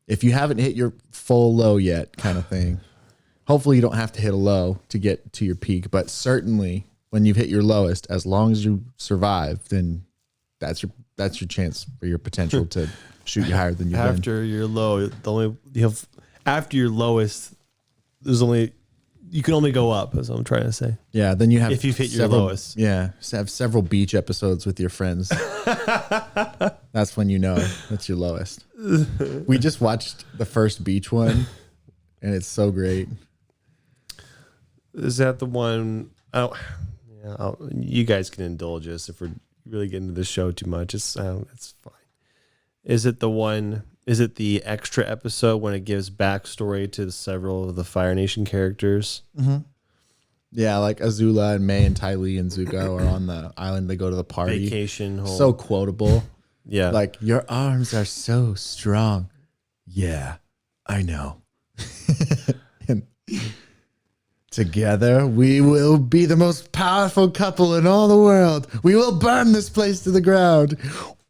if you haven't hit your full low yet, kind of thing. Hopefully you don't have to hit a low to get to your peak, but certainly when you've hit your lowest, as long as you survive, then that's your chance for your potential to shoot you higher than you've been. After your low, after your lowest, you can only go up, is what I'm trying to say. Yeah, then you have if you've hit your lowest. Yeah, have several beach episodes with your friends. That's when you know that's your lowest. We just watched the first beach one, and it's so great. Is that the one? You guys can indulge us if we're really getting into the show too much. It's fine. Is it the one? Is it the extra episode when it gives backstory to several of the Fire Nation characters? Mm-hmm. Yeah, like Azula and May and Ty Lee and Zuko are on the island. They go to the party. Vacation home. So quotable. Yeah. Like, your arms are so strong. Yeah, I know. And together, we will be the most powerful couple in all the world. We will burn this place to the ground.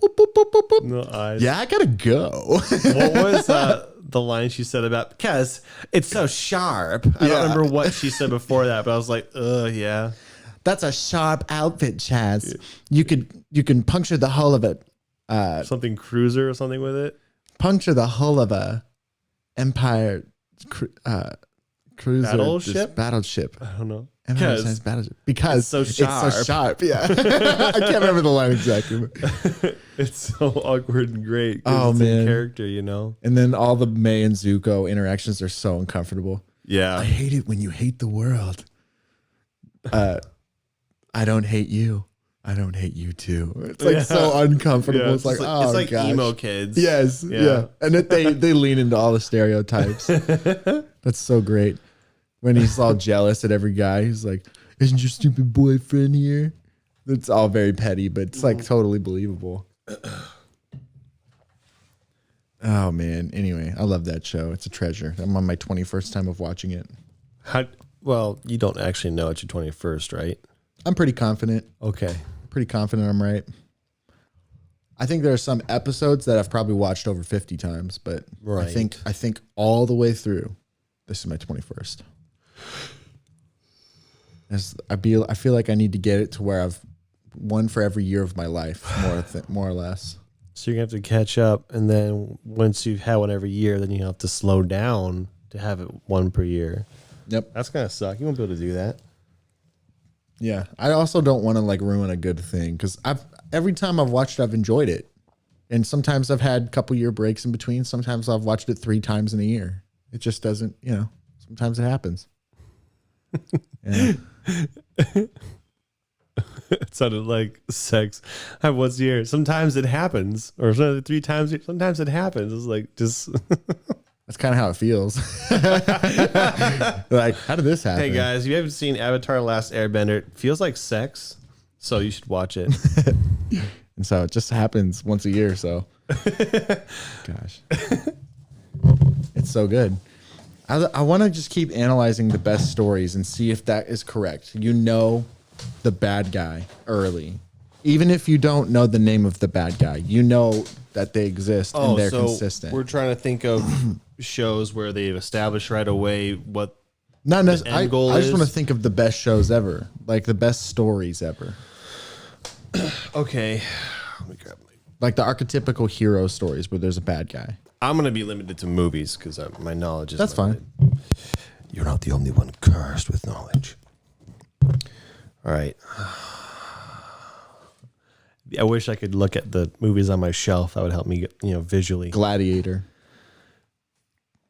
Boop, boop, boop, boop, boop. No eyes. Yeah, I gotta go. What was the line she said about, because it's so sharp? I don't remember what she said before that, but I was like, yeah. That's a sharp outfit, Chaz. You can puncture the hull of it. Something cruiser or something with it? Puncture the hull of a Empire cruiser. Battleship. I don't know. Because it's so sharp. Yeah. I can't remember the line exactly. It's so awkward and great. Oh, it's man. a character, you know? And then all the May and Zuko interactions are so uncomfortable. Yeah. I hate it when you hate the world. I don't hate you. I don't hate you too. It's like so uncomfortable. Yeah, it's like gosh. emo kids. Yes. Yeah. And they lean into all the stereotypes. That's so great. When he's all jealous at every guy, he's like, isn't your stupid boyfriend here? It's all very petty, but it's like totally believable. Oh man. Anyway, I love that show. It's a treasure. I'm on my 21st time of watching it. Well, you don't actually know it's your 21st, right? I'm pretty confident. Okay. Pretty confident I'm right. I think there are some episodes that I've probably watched over 50 times, but right. I think all the way through, this is my 21st. I feel like I need to get it to where I've one for every year of my life, more or less. So you're going to have to catch up, and then once you've had one every year, then you have to slow down to have it one per year. Yep. That's going to suck. You won't be able to do that. Yeah. I also don't want to like ruin a good thing, because every time I've watched it, I've enjoyed it. And sometimes I've had a couple year breaks in between. Sometimes I've watched it 3 times in a year. It just doesn't, sometimes it happens. Yeah. It sounded like sex. I have once a year. Sometimes it happens, or 3 times. Sometimes it happens. It's like just. That's kind of how it feels. Like, how did this happen? Hey guys, if you haven't seen Avatar: The Last Airbender, it feels like sex, so you should watch it. And so it just happens once a year. So, gosh, it's so good. I want to just keep analyzing the best stories and see if that is correct. The bad guy early. Even if you don't know the name of the bad guy, you know that they exist and they're consistent. We're trying to think of shows where they've established right away what Not the necessarily. end goal I just is. want to think of the best shows ever, like the best stories ever, Okay, let me grab like the archetypical hero stories where there's a bad guy. I'm gonna be limited to movies because my knowledge is. That's limited. fine. You're not the only one cursed with knowledge. All right. I wish I could look at the movies on my shelf. That would help me, visually. Gladiator.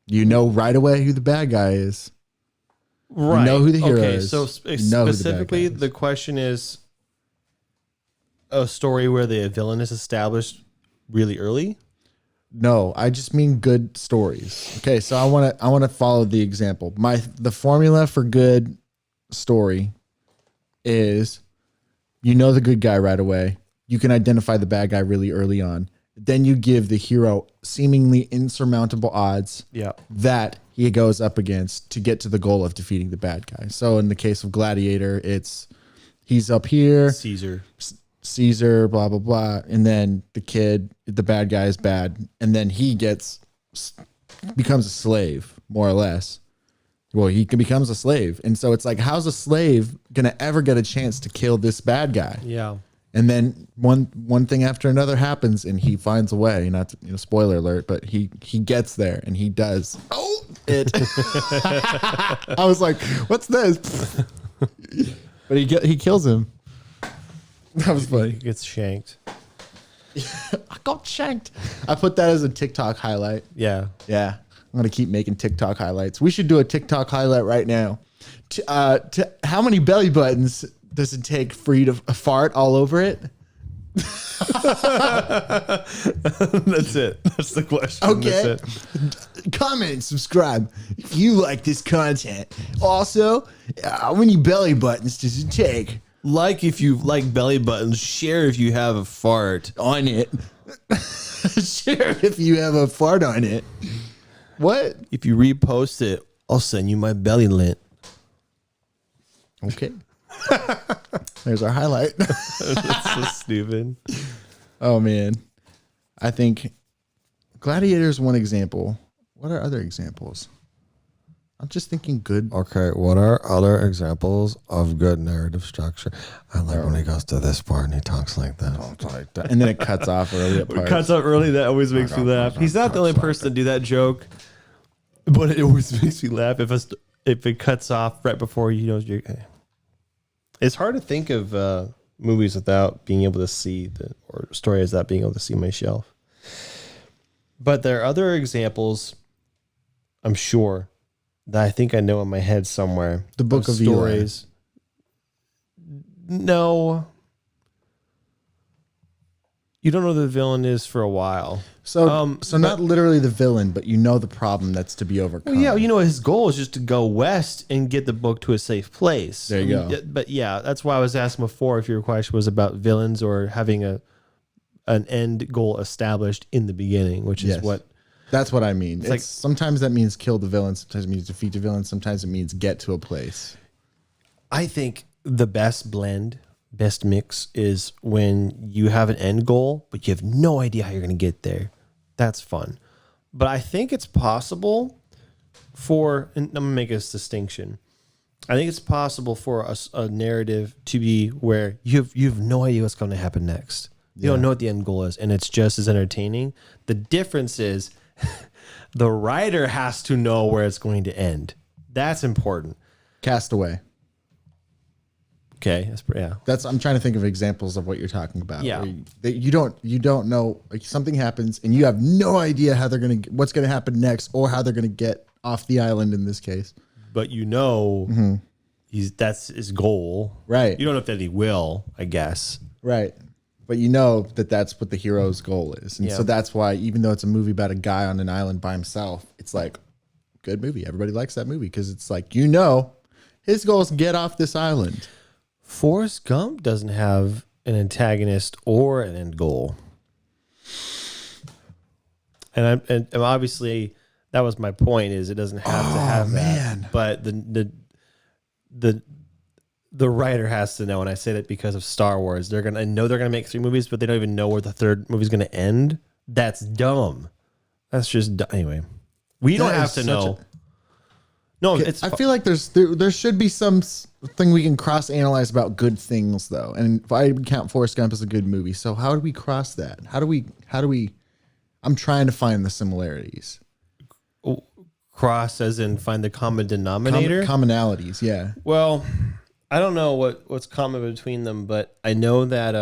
You know right away who the bad guy is. Right. You know who the hero okay, is. so You know who the bad specifically, guy is. the question is a story where the villain is established really early. No, I just mean good stories. Okay, so I want to follow the example. The formula for good story is you know the good guy right away. You can identify the bad guy really early on. Then you give the hero seemingly insurmountable odds Yeah. that he goes up against to get to the goal of defeating the bad guy. So in the case of Gladiator, he's up here, Caesar, blah, blah, blah. And then the bad guy is bad. And then he becomes a slave, more or less. Well, becomes a slave. And so it's like, how's a slave going to ever get a chance to kill this bad guy? Yeah. And then one thing after another happens and he finds a way. Not to, spoiler alert, but he gets there and he does. Oh, it. I was like, what's this? But he kills him. That was funny. He gets shanked. I got shanked. I put that as a TikTok highlight. Yeah. Yeah. I'm going to keep making TikTok highlights. We should do a TikTok highlight right now. How many belly buttons does it take for you to fart all over it? That's it. That's the question. Okay. That's it. Comment and subscribe if you like this content. Also, how many belly buttons does it take? Like if you like belly buttons, share if you have a fart on it. Share if you have a fart on it. What? If you repost it, I'll send you my belly lint. Okay. There's our highlight. That's so stupid. Oh, man. I think Gladiator is one example. What are other examples? I'm just thinking good. Okay, what are other examples of good narrative structure? I like when he goes to this part and he talks like that. And then it cuts off early at parts. Cuts off early. That always makes me laugh. He's not the only person to do that joke, but it always makes me laugh if it cuts off right before you know you're. It's hard to think of movies without being able to see or stories without being able to see my shelf. But there are other examples, I'm sure, that I think I know in my head somewhere. The Book of Stories. No. You don't know who the villain is for a while. So not literally the villain, but you know the problem that's to be overcome. Well, yeah, his goal is just to go west and get the book to a safe place. There you go. But yeah, that's why I was asking before if your question was about villains or having an end goal established in the beginning, which is what. That's what I mean. It's like sometimes that means kill the villain. Sometimes it means defeat the villain. Sometimes it means get to a place. I think the best mix is when you have an end goal, but you have no idea how you're going to get there. That's fun. But I think it's possible and I'm going to make this distinction. I think it's possible for a narrative to be where you have no idea what's going to happen next. You don't know what the end goal is, and it's just as entertaining. The difference is the writer has to know where it's going to end. That's important. Castaway. Okay, I'm trying to think of examples of what you're talking about. Yeah, you don't know, like something happens and you have no idea what's gonna happen next or how they're gonna get off the island in this case. But that's his goal, right? You don't know if that he will, I guess, right? But you know that's what the hero's goal is, and so that's why even though it's a movie about a guy on an island by himself, it's like good movie. Everybody likes that movie because it's like his goal is to get off this island. Forrest Gump doesn't have an antagonist or an end goal. And obviously that was my point is it doesn't have to have that. But the writer has to know, and I say that because of Star Wars. They're gonna make 3 movies, but they don't even know where the 3rd movie's gonna end. That's dumb. That's just anyway. We don't have to know. No, I feel like there should be thing we can cross analyze about good things though, and if I would count Forrest Gump as a good movie. So how do we cross that? How do we? I'm trying to find the similarities. Cross as in find the common denominator. Commonalities, yeah. Well, I don't know what's common between them, but I know that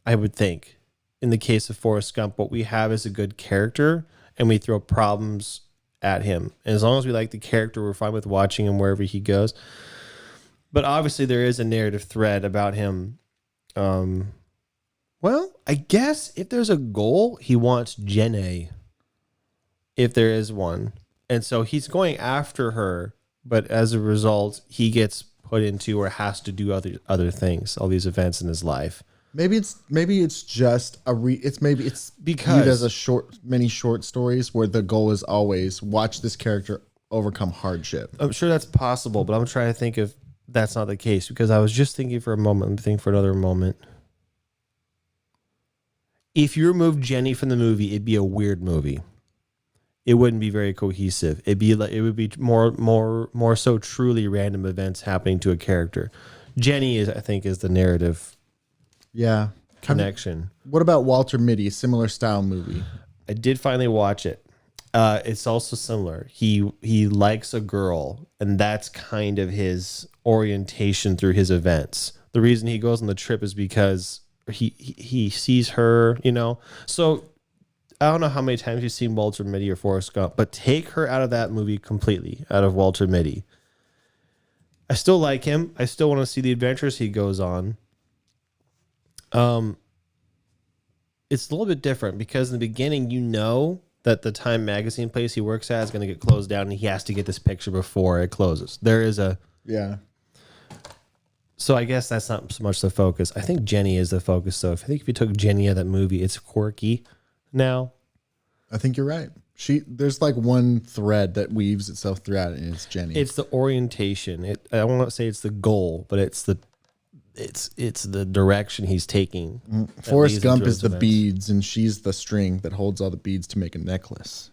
I would think in the case of Forrest Gump, what we have is a good character, and we throw problems at him. And as long as we like the character, we're fine with watching him wherever he goes. But obviously, there is a narrative thread about him. Well, I guess if there's a goal, he wants Jenny, if there is one. And so he's going after her, but as a result, he gets put into or has to do other things, all these events in his life. Maybe it's just it's because viewed as many short stories where the goal is always watch this character overcome hardship. I'm sure that's possible, but I'm trying to think if that's not the case, because I was just thinking for a moment, I'm thinking for another moment. If you remove Jenny from the movie, it'd be a weird movie. It wouldn't be very cohesive. It would be more so truly random events happening to a character. Jenny I think is the narrative. Yeah. Connection. What about Walter Mitty? Similar style movie. I did finally watch it. It's also similar. He likes a girl, and that's kind of his orientation through his events. The reason he goes on the trip is because he sees her, So I don't know how many times you've seen Walter Mitty or Forrest Gump, but take her out of that movie completely, out of Walter Mitty. I still like him. I still want to see the adventures he goes on. It's a little bit different because in the beginning, that the Time magazine place he works at is going to get closed down, and he has to get this picture before it closes. There is yeah. So I guess that's not so much the focus. I think Jenny is the focus, though. I think if you took Jenny out of that movie, it's quirky now. I think you're right. There's like one thread that weaves itself throughout, and it's Jenny. It's the orientation. I don't want to say it's the goal, but it's the direction he's taking. Forrest Gump is the beads, and she's the string that holds all the beads to make a necklace.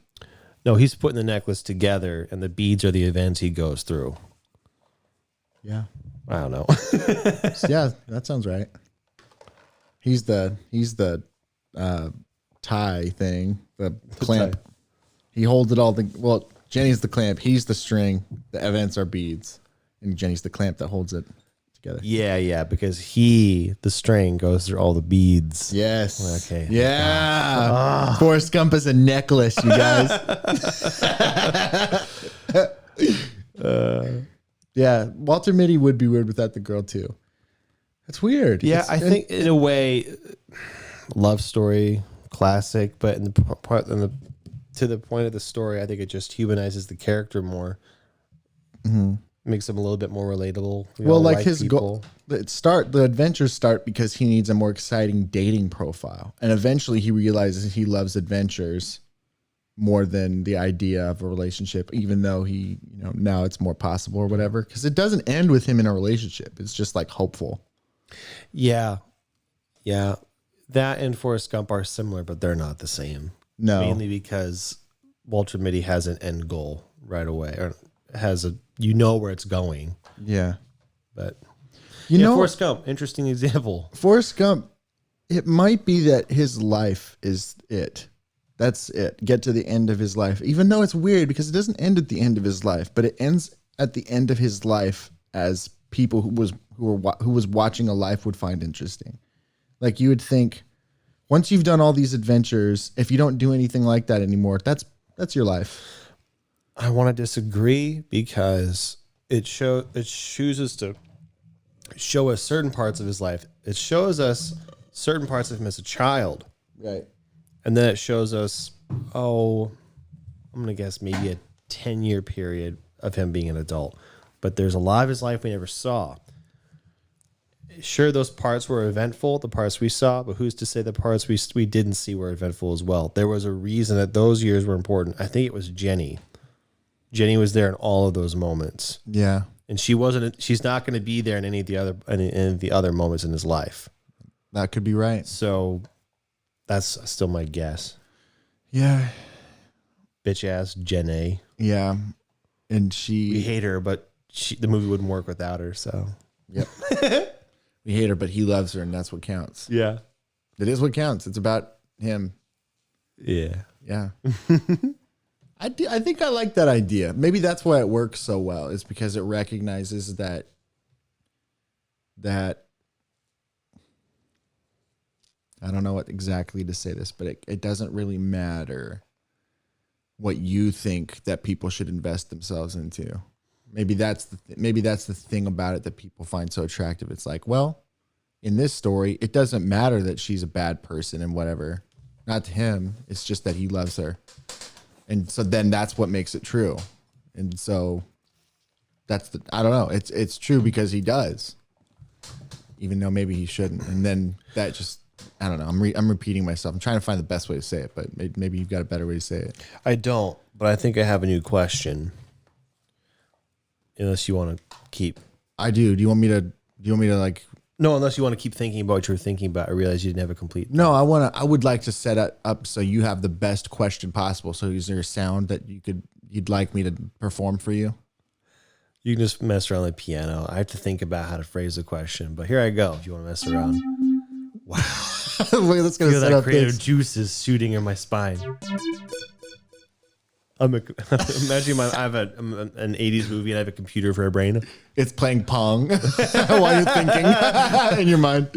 No, he's putting the necklace together, and the beads are the events he goes through. Yeah. I don't know. Yeah, that sounds right. He's the tie thing, the clamp. Tie. He holds it all. Jenny's the clamp. He's the string. The events are beads, and Jenny's the clamp that holds it together. Yeah, because the string goes through all the beads. Yes. Okay. Yeah. Forrest Gump is a necklace, you guys. Yeah, Walter Mitty would be weird without the girl too. That's weird. Yeah, I think in a way, love story, classic, but to the point of the story, I think it just humanizes the character more. Mm-hmm. Makes him a little bit more relatable. Well, like his goal, the adventures start because he needs a more exciting dating profile, and eventually he realizes he loves adventures more than the idea of a relationship, even though he, now it's more possible or whatever. Because it doesn't end with him in a relationship. It's just like hopeful. Yeah. That and Forrest Gump are similar, but they're not the same. No, mainly because Walter Mitty has an end goal right away, or has where it's going. Yeah, but Forrest Gump, interesting example. Forrest Gump, it might be that his life is it. That's it. Get to the end of his life, even though it's weird because it doesn't end at the end of his life, but it ends at the end of his life as people who was watching a life would find interesting. Like you would think, once you've done all these adventures, if you don't do anything like that anymore, that's your life. I want to disagree because it chooses to show us certain parts of his life. It shows us certain parts of him as a child. Right. And then it shows us, I'm going to guess maybe a 10-year period of him being an adult. But there's a lot of his life we never saw. Sure, those parts were eventful, the parts we saw, but who's to say the parts we didn't see were eventful as well? There was a reason that those years were important. I think it was Jenny. Jenny was there in all of those moments. Yeah. And she's not going to be there in any of the other moments in his life. That could be right. So that's still my guess. Yeah. Bitch ass Jenny. Yeah. And we hate her, but the movie wouldn't work without her. So yep. We hate her, but he loves her, and that's what counts. Yeah. It is what counts. It's about him. Yeah. Yeah. I think I like that idea. Maybe that's why it works so well, is because it recognizes that I don't know what exactly to say this, but it doesn't really matter what you think that people should invest themselves into. Maybe that's the thing about it that people find so attractive. It's like, well, in this story, it doesn't matter that she's a bad person and whatever. Not to him. It's just that he loves her. And so then that's what makes it true. And so I don't know. It's true because he does, even though maybe he shouldn't. And then that just, I don't know. I'm repeating myself. I'm trying to find the best way to say it, but maybe you've got a better way to say it. I don't, but I think I have a new question. Unless you want to keep. I do. Do you want me to like? No, unless you want to keep thinking about what you were thinking about. I realized you didn't have a complete. No, I would like to set it up so you have the best question possible. So is there a sound that you'd like me to perform for you? You can just mess around the piano. I have to think about how to phrase the question, but here I go. If you want to mess around. Wow. Wait, let's go. Feel that creative juices shooting in my spine. Imagine I have an 80s movie and I have a computer for a brain. It's playing Pong while you're thinking in your mind.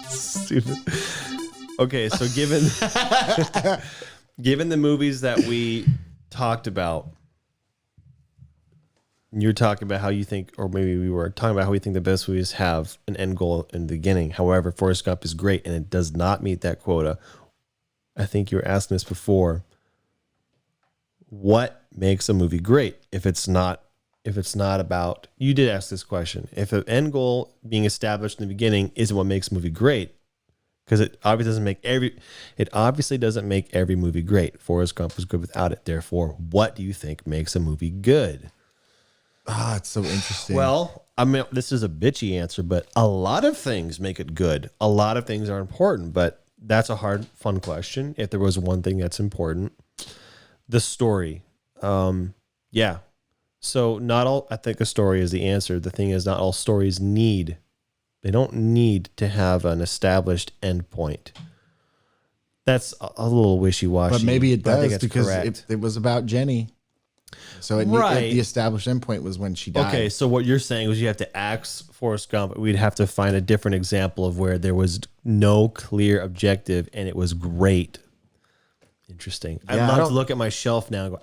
Stupid. Okay, so given the movies that we talked about, you're talking about how you think, or maybe we were talking about how we think the best movies have an end goal in the beginning. However, Forrest Gump is great and it does not meet that quota. I think you were asking this before. What makes a movie great? If it's not about, you did ask this question. If an end goal being established in the beginning isn't what makes a movie great, because it obviously doesn't make every movie great. Forrest Gump was good without it. Therefore, what do you think makes a movie good? Ah, it's so interesting. Well, I mean, this is a bitchy answer, but a lot of things make it good. A lot of things are important, but that's a hard, fun question. If there was one thing that's important, the story. Yeah. So I think a story is the answer. The thing is, not all stories they don't need to have an established end point. That's a little wishy-washy. But maybe it does because it was about Jenny. So the established endpoint was when she died. Okay, so what you're saying was you have to ask Forrest Gump. We'd have to find a different example of where there was no clear objective and it was great. Interesting. Yeah, I'd love to look at my shelf now and go,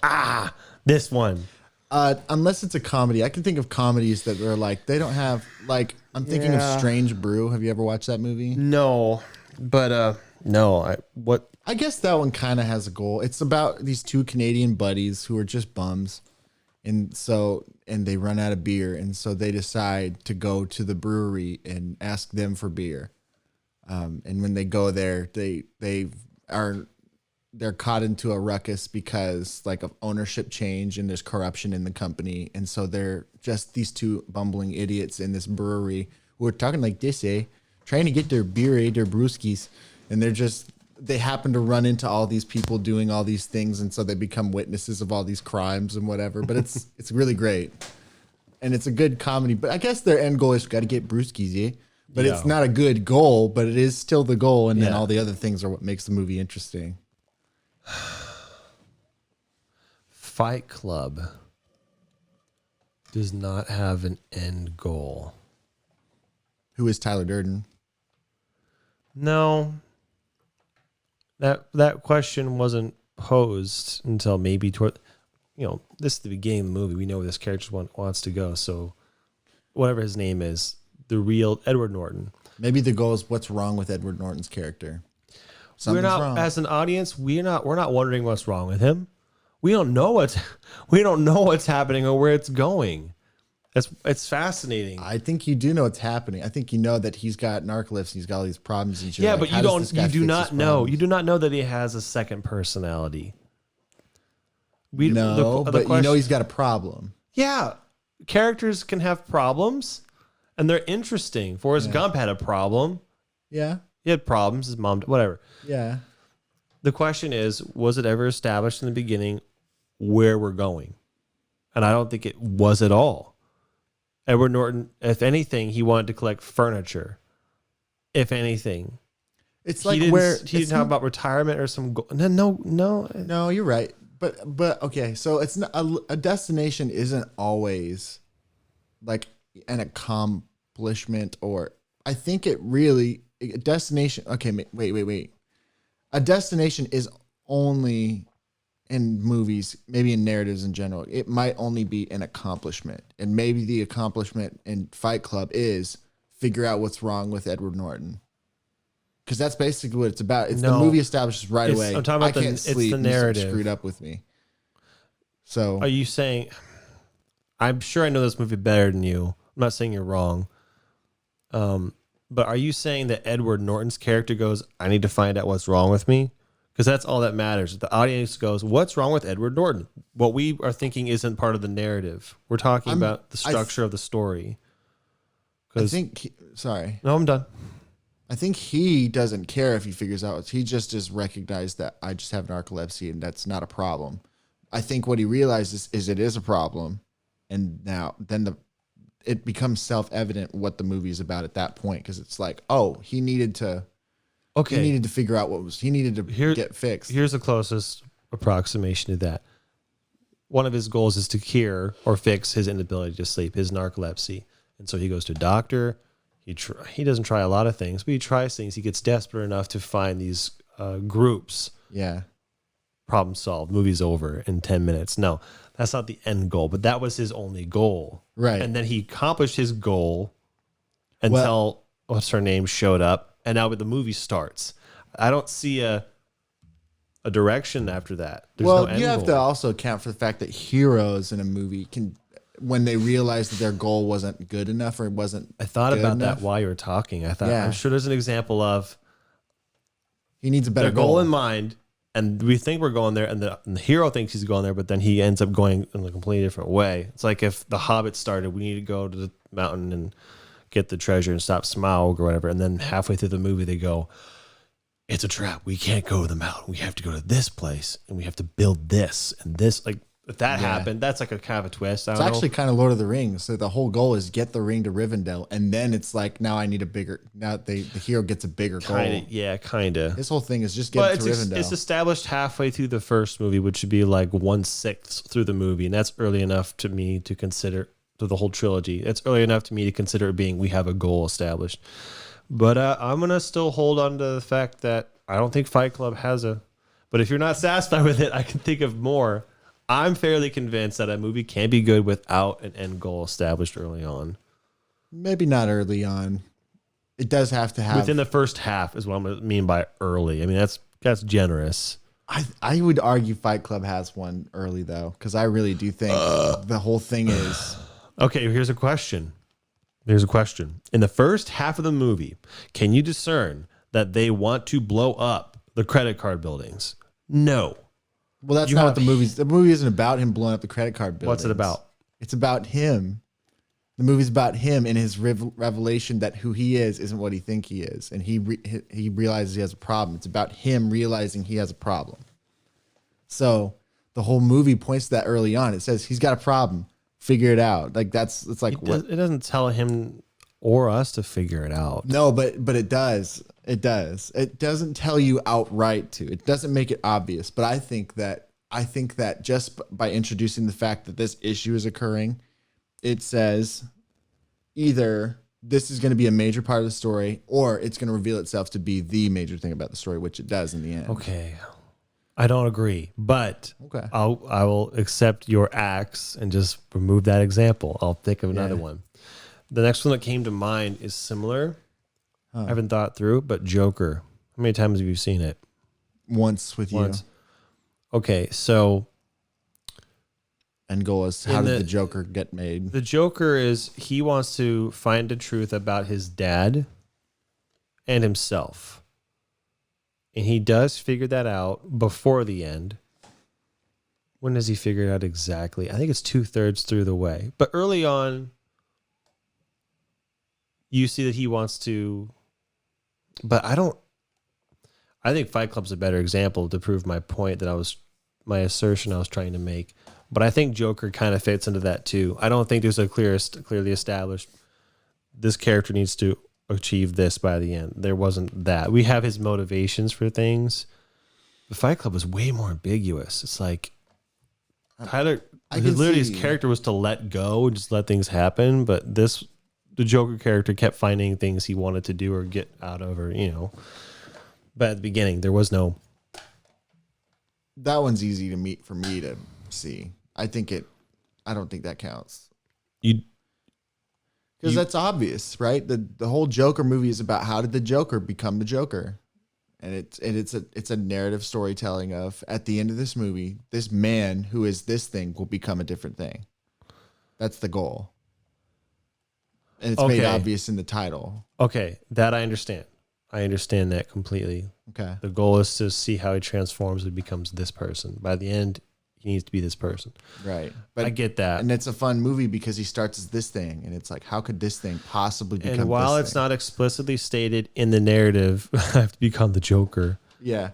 this one. Unless it's a comedy. I can think of comedies that are like, they don't have, like, I'm thinking of Strange Brew. Have you ever watched that movie? No, but no. I guess that one kind of has a goal. It's about these two Canadian buddies who are just bums. And they run out of beer. And so they decide to go to the brewery and ask them for beer. And when they go there, they're caught into a ruckus because like of ownership change and there's corruption in the company. And so they're just these two bumbling idiots in this brewery who are talking like this, trying to get their beer, their brewskis. And they happen to run into all these people doing all these things. And so they become witnesses of all these crimes and whatever, but it's really great. And it's a good comedy, but I guess their end goal is got to get brewskis, but it's not a good goal, but it is still the goal. And then all the other things are what makes the movie interesting. Fight Club does not have an end goal. Who is Tyler Durden? No. That question wasn't posed until maybe toward, this is the beginning of the movie. We know where this character wants to go. So whatever his name is, the real Edward Norton. Maybe the goal is what's wrong with Edward Norton's character. Something's wrong. As an audience, we're not wondering what's wrong with him. We don't know what's happening or where it's going. It's fascinating. I think you do know what's happening. I think you know that he's got narcolepsy. He's got all these problems and shit. Yeah, but you do not know. You do not know that he has a second personality. But you know he's got a problem. Yeah, characters can have problems, and they're interesting. Forrest Gump had a problem. Yeah, he had problems. His mom, whatever. Yeah. The question is, was it ever established in the beginning where we're going? And I don't think it was at all. Edward Norton, if anything, he wanted to collect furniture. If anything, it's like where he didn't talk about retirement or some. No, you're right. But okay, so it's not a destination isn't always like an accomplishment, or I think it really a destination. Okay, wait. A destination is only in movies, maybe in narratives in general. It might only be an accomplishment, and maybe the accomplishment in Fight Club is figure out what's wrong with Edward Norton. Because that's basically what it's about. It's the movie establishes right away. I'm talking about it's the narrative. Screwed up with me. So are you saying? I'm sure I know this movie better than you. I'm not saying you're wrong. But are you saying that Edward Norton's character goes, "I need to find out what's wrong with me"? Because that's all that matters. The audience goes, "What's wrong with Edward Norton?" What we are thinking isn't part of the narrative. We're talking about the structure of the story. Sorry. No, I'm done. I think he doesn't care if he figures out. He just recognized that I just have narcolepsy and that's not a problem. I think what he realizes is it is a problem, and it becomes self-evident what the movie is about at that point, because it's like, oh, he needed to figure out he needed to get fixed. Here's the closest approximation to that. One of his goals is to cure or fix his inability to sleep, his narcolepsy, and so he goes to a doctor. He doesn't try a lot of things, but he tries things. He gets desperate enough to find these groups. Yeah. Problem solved. Movie's over in 10 minutes. No, that's not the end goal, but that was his only goal. Right. And then he accomplished his goal until what's her name showed up, and now the movie starts. I don't see a direction after that. There's no end you have goal. to also account for the fact that heroes in a movie can, when they realize that their goal wasn't good enough or it wasn't. I thought about that while you were talking. I'm sure there's an example of he needs a better goal in mind, and we think we're going there, and the hero thinks he's going there, but then he ends up going in a completely different way. It's like if the Hobbit started, we need to go to the mountain and get the treasure and stop Smaug or whatever, and then halfway through the movie they go, it's a trap. We can't go to the mountain. We have to go to this place, and we have to build this and this. Like if that happened, that's like a kind of a twist. It's actually kind of Lord of the Rings. So the whole goal is get the ring to Rivendell, and then it's like now I need a bigger. Now the hero gets a bigger goal. Yeah, kind of. This whole thing is just get to Rivendell. It's established halfway through the first movie, which should be like 1/6 through the movie, and that's early enough to me to consider to the whole trilogy. It's early enough to me to consider it being we have a goal established. But I'm gonna still hold on to the fact that I don't think Fight Club has a. But if you're not satisfied with it, I can think of more. I'm fairly convinced that a movie can be good without an end goal established early on. Maybe not early on. It does have to have within the first half is what I mean by early. I mean that's generous. I would argue Fight Club has one early though, because I really do think the whole thing is okay. Here's a question. In the first half of the movie, can you discern that they want to blow up the credit card buildings? No. Well, that's not what the movie's. The movie isn't about him blowing up the credit card buildings. What's it about? It's about him. The movie's about him and his revelation that who he is isn't what he think he is, and he realizes he has a problem. It's about him realizing he has a problem. So the whole movie points to that early on. It says he's got a problem. Figure it out. Like it's like it doesn't tell him or us to figure it out. No, but it does. It does. It doesn't tell you outright to. It doesn't make it obvious. But I think that just by introducing the fact that this issue is occurring, it says either this is going to be a major part of the story or it's going to reveal itself to be the major thing about the story, which it does in the end. Okay. I don't agree, but okay. I will accept your axe and just remove that example. I'll think of another one. The next one that came to mind is similar. I haven't thought through, but Joker. How many times have you seen it? Once with you. Okay, so end goal is how did the Joker get made? The Joker is he wants to find the truth about his dad and himself. And he does figure that out before the end. When does he figure it out exactly? I think it's 2/3 through the way. But early on, you see that he wants to, but I don't I think Fight Club's a better example to prove my point my assertion I was trying to make. But I think Joker kind of fits into that too. I don't think there's a clearly established, this character needs to achieve this by the end. There wasn't that. We have his motivations for things. The Fight Club is way more ambiguous. It's like Tyler, his character was to let go, just let things happen. But the Joker character kept finding things he wanted to do or get out of, or But at the beginning, there was no. That one's easy for me to see. I don't think that counts. Because that's obvious, right? The whole Joker movie is about how did the Joker become the Joker, and it's a narrative storytelling of, at the end of this movie, this man who is this thing will become a different thing. That's the goal, and it's made obvious in the title. Okay, that I understand. I understand that completely. Okay. The goal is to see how he transforms and becomes this person. By the end, he needs to be this person. Right. But I get that. And it's a fun movie because he starts as this thing, and it's like, how could this thing possibly become this thing? And while it's not explicitly stated in the narrative, I have to become the Joker. Yeah.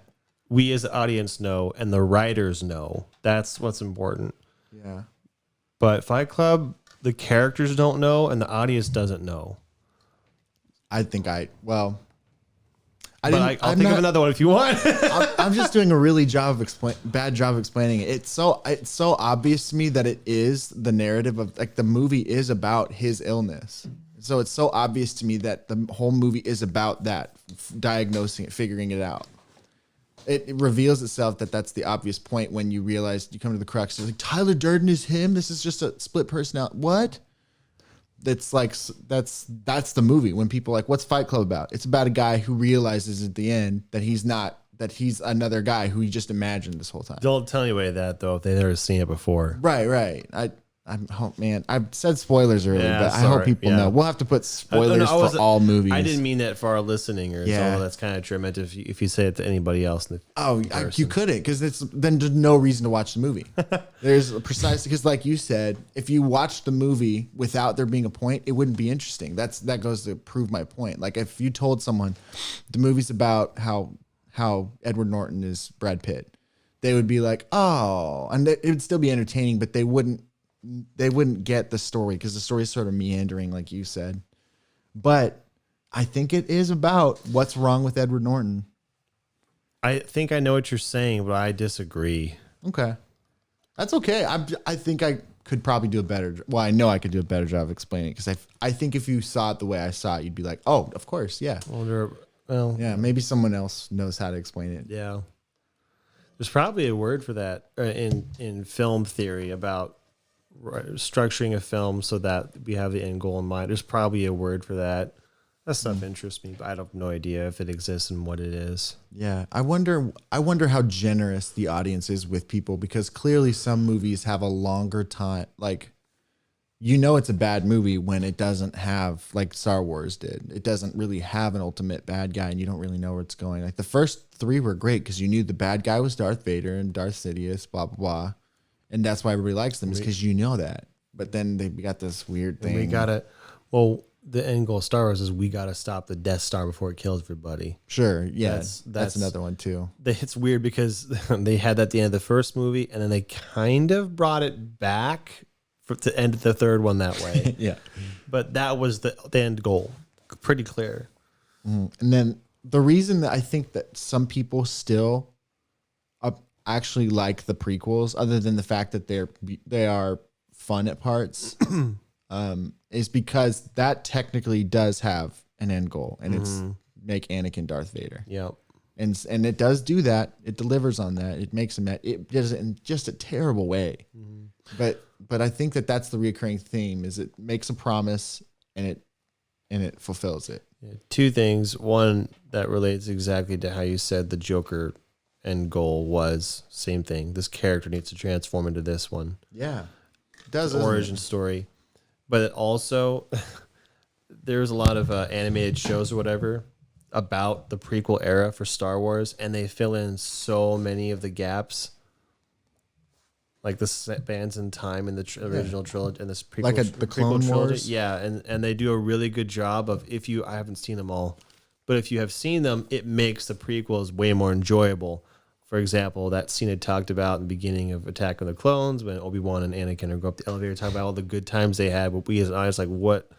We as the audience know, and the writers know. That's what's important. Yeah. But Fight Club, the characters don't know, and the audience doesn't know. I'll think of another one if you want. I'm just doing a really bad job of explaining it. It's so obvious to me that it is the narrative of, like, the movie is about his illness. So it's so obvious to me that the whole movie is about that, diagnosing it, figuring it out. It reveals itself that that's the obvious point when you realize, you come to the crux. It's like, Tyler Durden is him. This is just a split personality. What? That's like, that's the movie. When people are like, what's Fight Club about? It's about a guy who realizes at the end that he's another guy who he just imagined this whole time. Don't tell anybody that, though, if they've never seen it before. Right. I've said spoilers early, but I hope people know. We'll have to put spoilers for all movies. I didn't mean that for our listeners. Yeah, that's kind of true. I meant if you say it to anybody else. You couldn't, because then there's no reason to watch the movie. There's precisely because, like you said, if you watch the movie without there being a point, it wouldn't be interesting. That goes to prove my point. Like, if you told someone the movie's about how Edward Norton is Brad Pitt, they would be like, oh, and it would still be entertaining, but they wouldn't get the story because the story is sort of meandering, like you said. But I think it is about what's wrong with Edward Norton. I think I know what you're saying, but I disagree. Okay. That's okay. I think I could probably do a better. Well, I know I could do a better job of explaining it, because I think if you saw it the way I saw it, you'd be like, oh, of course, yeah. Well, yeah. Maybe someone else knows how to explain it. Yeah. There's probably a word for that in film theory about structuring a film so that we have the end goal in mind. There's probably a word for that. That stuff interests me, but I have no idea if it exists and what it is. Yeah, I wonder how generous the audience is with people, because clearly some movies have a longer time. Like, it's a bad movie when it doesn't have, like Star Wars did. It doesn't really have an ultimate bad guy, and you don't really know where it's going. Like, the first 3 were great because you knew the bad guy was Darth Vader and Darth Sidious, blah blah blah, and that's why everybody likes them, is because you know that. But then they got this weird thing. The end goal of Star Wars is we got to stop the Death Star before it kills everybody. Sure, yeah, that's another one too. It's weird because they had that at the end of the first movie, and then they kind of brought it back to end the third one that way. Yeah, but that was the end goal, pretty clear. And then the reason that I think that some people still actually like the prequels, other than the fact that they are fun at parts, is because that technically does have an end goal, and it's make Anakin Darth Vader. Yep. And it does do that. It delivers on that. It makes him. It does it in just a terrible way. But I think that that's the recurring theme: is it makes a promise and it fulfills it. Yeah, 2 things. One that relates exactly to how you said the Joker end goal was same thing. This character needs to transform into this one. Yeah, it does. Origin story. But it also, there's a lot of animated shows or whatever about the prequel era for Star Wars, and they fill in so many of the gaps, like the spans in time in the original trilogy and this prequel, like the Clone trilogy. Wars. Yeah, and they do a really good job of, I haven't seen them all, But if you have seen them, it makes the prequels way more enjoyable. For example, that scene I talked about in the beginning of Attack of the Clones when Obi-Wan and Anakin are go up the elevator, talk about all the good times they had. But we as an audience, like, what?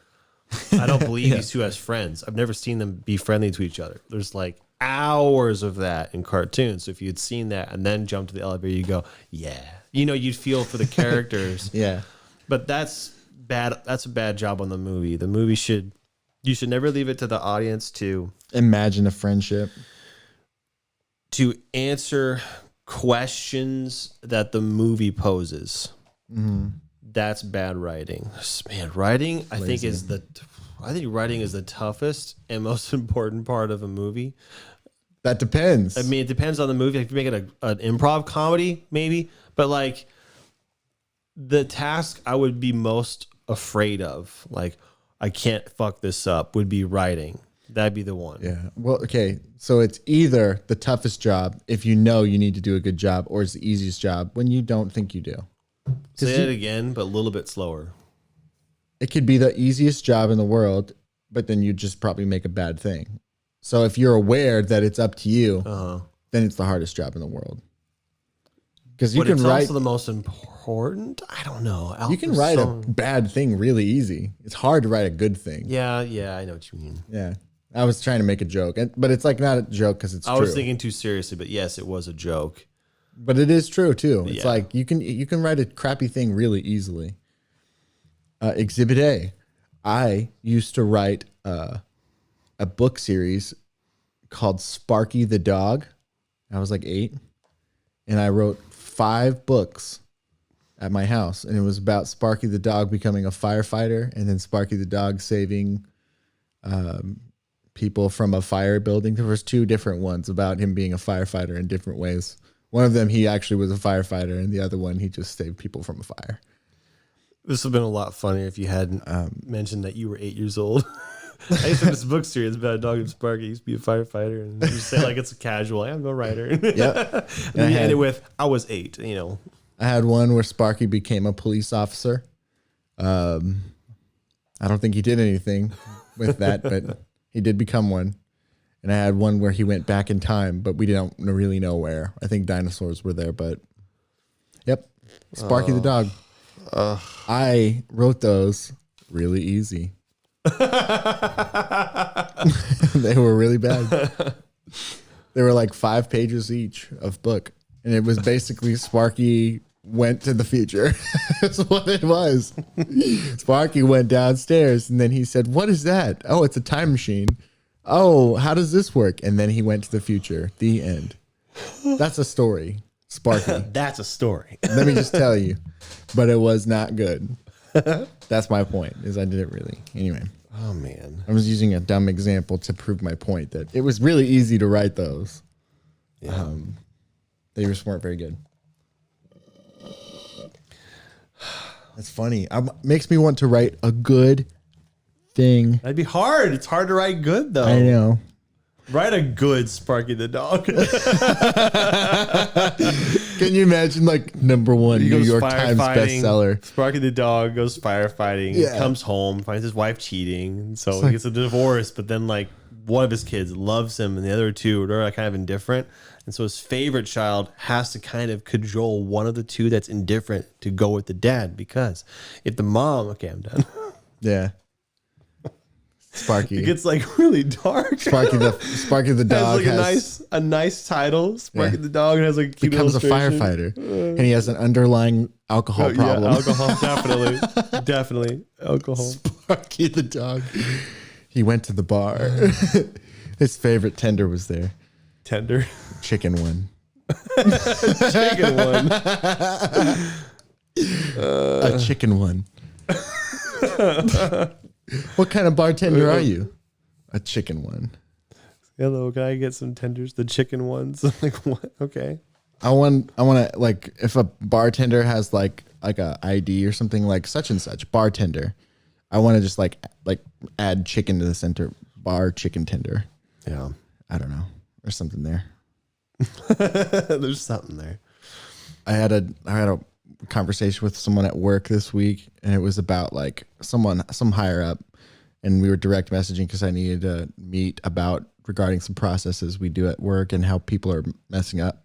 I don't believe these two as friends. I've never seen them be friendly to each other. There's like hours of that in cartoons. So if you had seen that and then jump to the elevator, you go, yeah. You know, you'd feel for the characters. Yeah. But that's bad. That's a bad job on the movie. The movie you should never leave it to the audience to imagine a friendship, to answer questions that the movie poses. Mm-hmm. That's bad writing. Man, writing, I think writing is the toughest and most important part of a movie. That depends. I mean, it depends on the movie. If you make it an improv comedy, maybe, but like the task I would be most afraid of, like, I can't fuck this up, would be writing. That'd be the one. Yeah. Well, okay. So it's either the toughest job if you know you need to do a good job, or it's the easiest job when you don't think you do. Say it again, but a little bit slower. It could be the easiest job in the world, but then you just probably make a bad thing. So if you're aware that it's up to you, then it's the hardest job in the world. Because you can write. It's also the most important. I don't know. You can write a bad thing really easy. It's hard to write a good thing. Yeah, I know what you mean. Yeah. I was trying to make a joke, but it's like not a joke because it's true. I was thinking too seriously, but yes, it was a joke. But it is true too. It's like you can write a crappy thing really easily. Exhibit A. I used to write a book series called Sparky the Dog. I was like 8, and I wrote 5 books at my house, and it was about Sparky the dog becoming a firefighter, and then Sparky the dog saving people from a fire building. There was 2 different ones about him being a firefighter in different ways. One of them, he actually was a firefighter, and the other one, he just saved people from a fire. This would have been a lot funnier if you hadn't mentioned that you were 8 years old. I used to have this book series about a dog named Sparky. He used to be a firefighter, and you say like it's a casual. I'm no writer. Yep. And then you end it with, I was 8. You know. I had one where Sparky became a police officer. I don't think he did anything with that, but he did become one. And I had one where he went back in time, but we don't really know where. I think dinosaurs were there, but yep. Sparky the dog. I wrote those really easy. They were really bad. They were like 5 pages each of book. And it was basically Sparky went to the future. That's what it was. Sparky went downstairs and then he said, "What is that? Oh, it's a time machine. Oh, how does this work?" And then he went to the future. The end. That's a story, Sparky. That's a story. Let me just tell you. But it was not good. That's my point, is I didn't really. Anyway. Oh, man. I was using a dumb example to prove my point that it was really easy to write those. Yeah. They just weren't very good. That's funny. Makes me want to write a good thing. That'd be hard. It's hard to write good, though. I know. Write a good Sparky the dog. Can you imagine like #1 New York Times bestseller? Sparky the dog goes firefighting, comes home, finds his wife cheating, so he gets a divorce, but then like one of his kids loves him and the other 2 are kind of indifferent. And so his favorite child has to kind of cajole one of the 2 that's indifferent to go with the dad, because if the mom, okay, I'm done. Yeah. Sparky. It gets like really dark. Sparky the dog has like a nice title. Sparky the dog has like cute becomes a firefighter, and he has an underlying alcohol problem. Yeah, alcohol, definitely alcohol. Sparky the dog. He went to the bar. His favorite tender was there. Tender. Chicken one. Chicken one. A chicken one. What kind of bartender are you? A chicken one. Hello, can I get some tenders? The chicken ones. I'm like, what? Okay. I want to, like, if a bartender has like a ID or something, like such and such bartender, I want to just like add chicken to the center. Bar chicken tender. Yeah. I don't know. There's something there. There's something there. I had a conversation with someone at work this week, and it was about like some higher up, and we were direct messaging because I needed to meet regarding some processes we do at work and how people are messing up.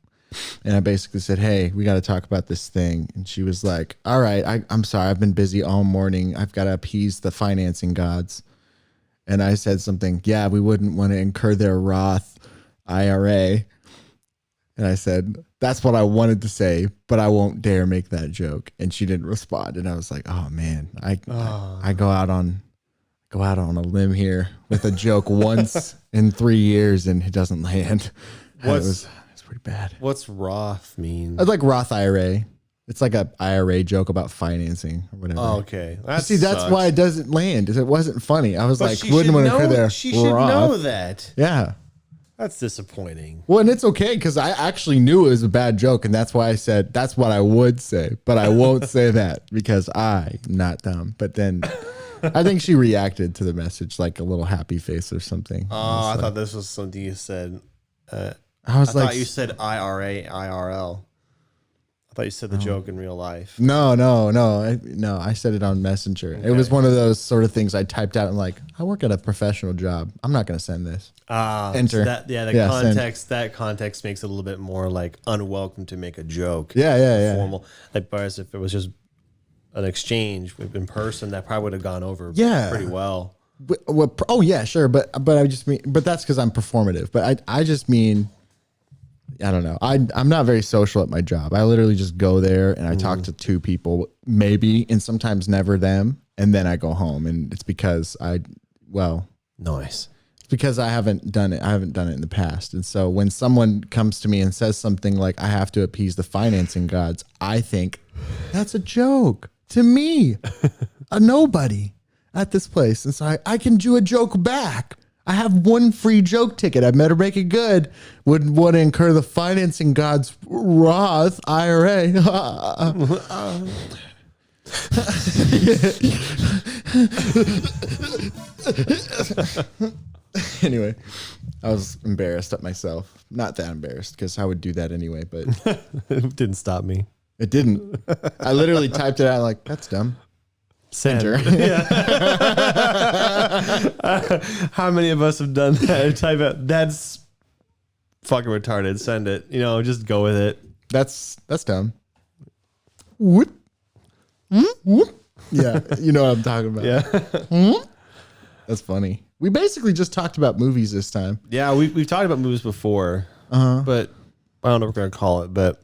And I basically said, hey, we got to talk about this thing. And she was like, all right, I'm sorry. I've been busy all morning. I've got to appease the financing gods. And I said something, yeah, we wouldn't want to incur their Roth IRA. And I said, that's what I wanted to say, but I won't dare make that joke. And she didn't respond. And I was like, oh man, I go out on a limb here with a joke once in 3 years and it doesn't land. It's pretty bad. What's Roth mean? It's like Roth IRA. It's like a IRA joke about financing or whatever. Oh, okay. That's why it doesn't land. Is it wasn't funny. I was but like, wouldn't want to occur there. She should know that. Yeah. That's disappointing. Well, and it's okay because I actually knew it was a bad joke, and that's why I said that's what I would say, but I won't say that because I'm not dumb. But then I think she reacted to the message like a little happy face or something. Oh, I thought this was something you said. I thought you said IRA, IRL. I thought you said the joke in real life. No. I said it on Messenger. Okay. It was one of those sort of things I typed out and like, I work at a professional job. I'm not going to send this. Enter. So that context makes it a little bit more like unwelcome to make a joke. Yeah. Formal. Like, whereas if it was just an exchange in person, that probably would have gone over pretty well. Oh yeah, sure. But I just mean, but that's because I'm performative. But I just mean, I don't know. I'm not very social at my job. I literally just go there and I talk to 2 people, maybe, and sometimes never them. And then I go home. And it's because nice. It's because I haven't done it. I haven't done it in the past. And so when someone comes to me and says something like, I have to appease the financing gods, I think that's a joke to me, a nobody at this place. And so I can do a joke back. I have 1 free joke ticket. I better make it good. Wouldn't want to incur the financing gods Roth IRA. Anyway, I was embarrassed at myself. Not that embarrassed because I would do that anyway, but it didn't stop me. It didn't. I literally typed it out like, that's dumb. Send. Yeah. How many of us have done that? Type out, that's fucking retarded. Send it. Just go with it. That's dumb. Whoop. Whoop. Yeah, you know what I'm talking about. Yeah. That's funny. We basically just talked about movies this time. Yeah, we've talked about movies before, but I don't know what we're going to call it, but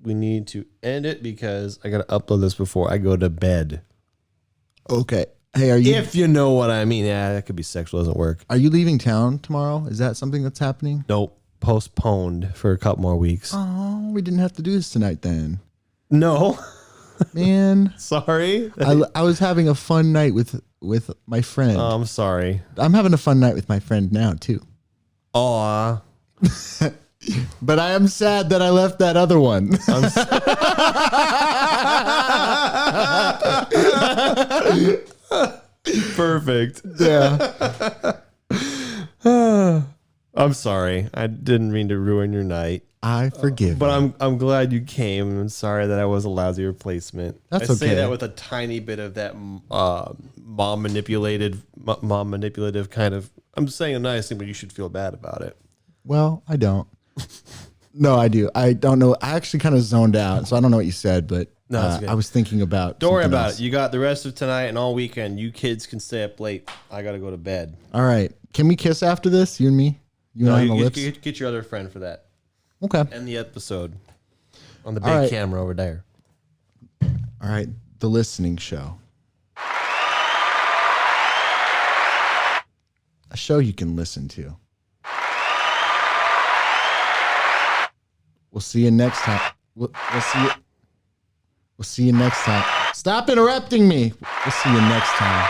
we need to end it because I got to upload this before I go to bed. Okay. Hey, are you? If you know what I mean. Yeah, that could be sexual. Doesn't work. Are you leaving town tomorrow? Is that something that's happening? Nope. Postponed for a couple more weeks. Oh, we didn't have to do this tonight then. No. Man. Sorry. I was having a fun night with my friend. Oh, I'm sorry. I'm having a fun night with my friend now, too. Aw. But I am sad that I left that other one. Perfect. Yeah. I'm sorry. I didn't mean to ruin your night. I forgive but you. I'm glad you came. I'm sorry that I was a lousy replacement. That's I okay. say that with a tiny bit of that mom manipulative kind of. I'm saying a nice thing, but you should feel bad about it. Well, I don't. No, I do. I don't know. I actually kind of zoned out, so I don't know what you said, but No, that's good. I was thinking about. Don't worry something about else. it. You got the rest of tonight and all weekend. You kids can stay up late. I got to go to bed. All right. Can we kiss after this? You and me? You and I on the lips? Get your other friend for that. Okay. End the episode on the big camera over there. All right. The listening show. A show you can listen to. We'll see you next time. We'll see you. We'll see you next time. Stop interrupting me. We'll see you next time.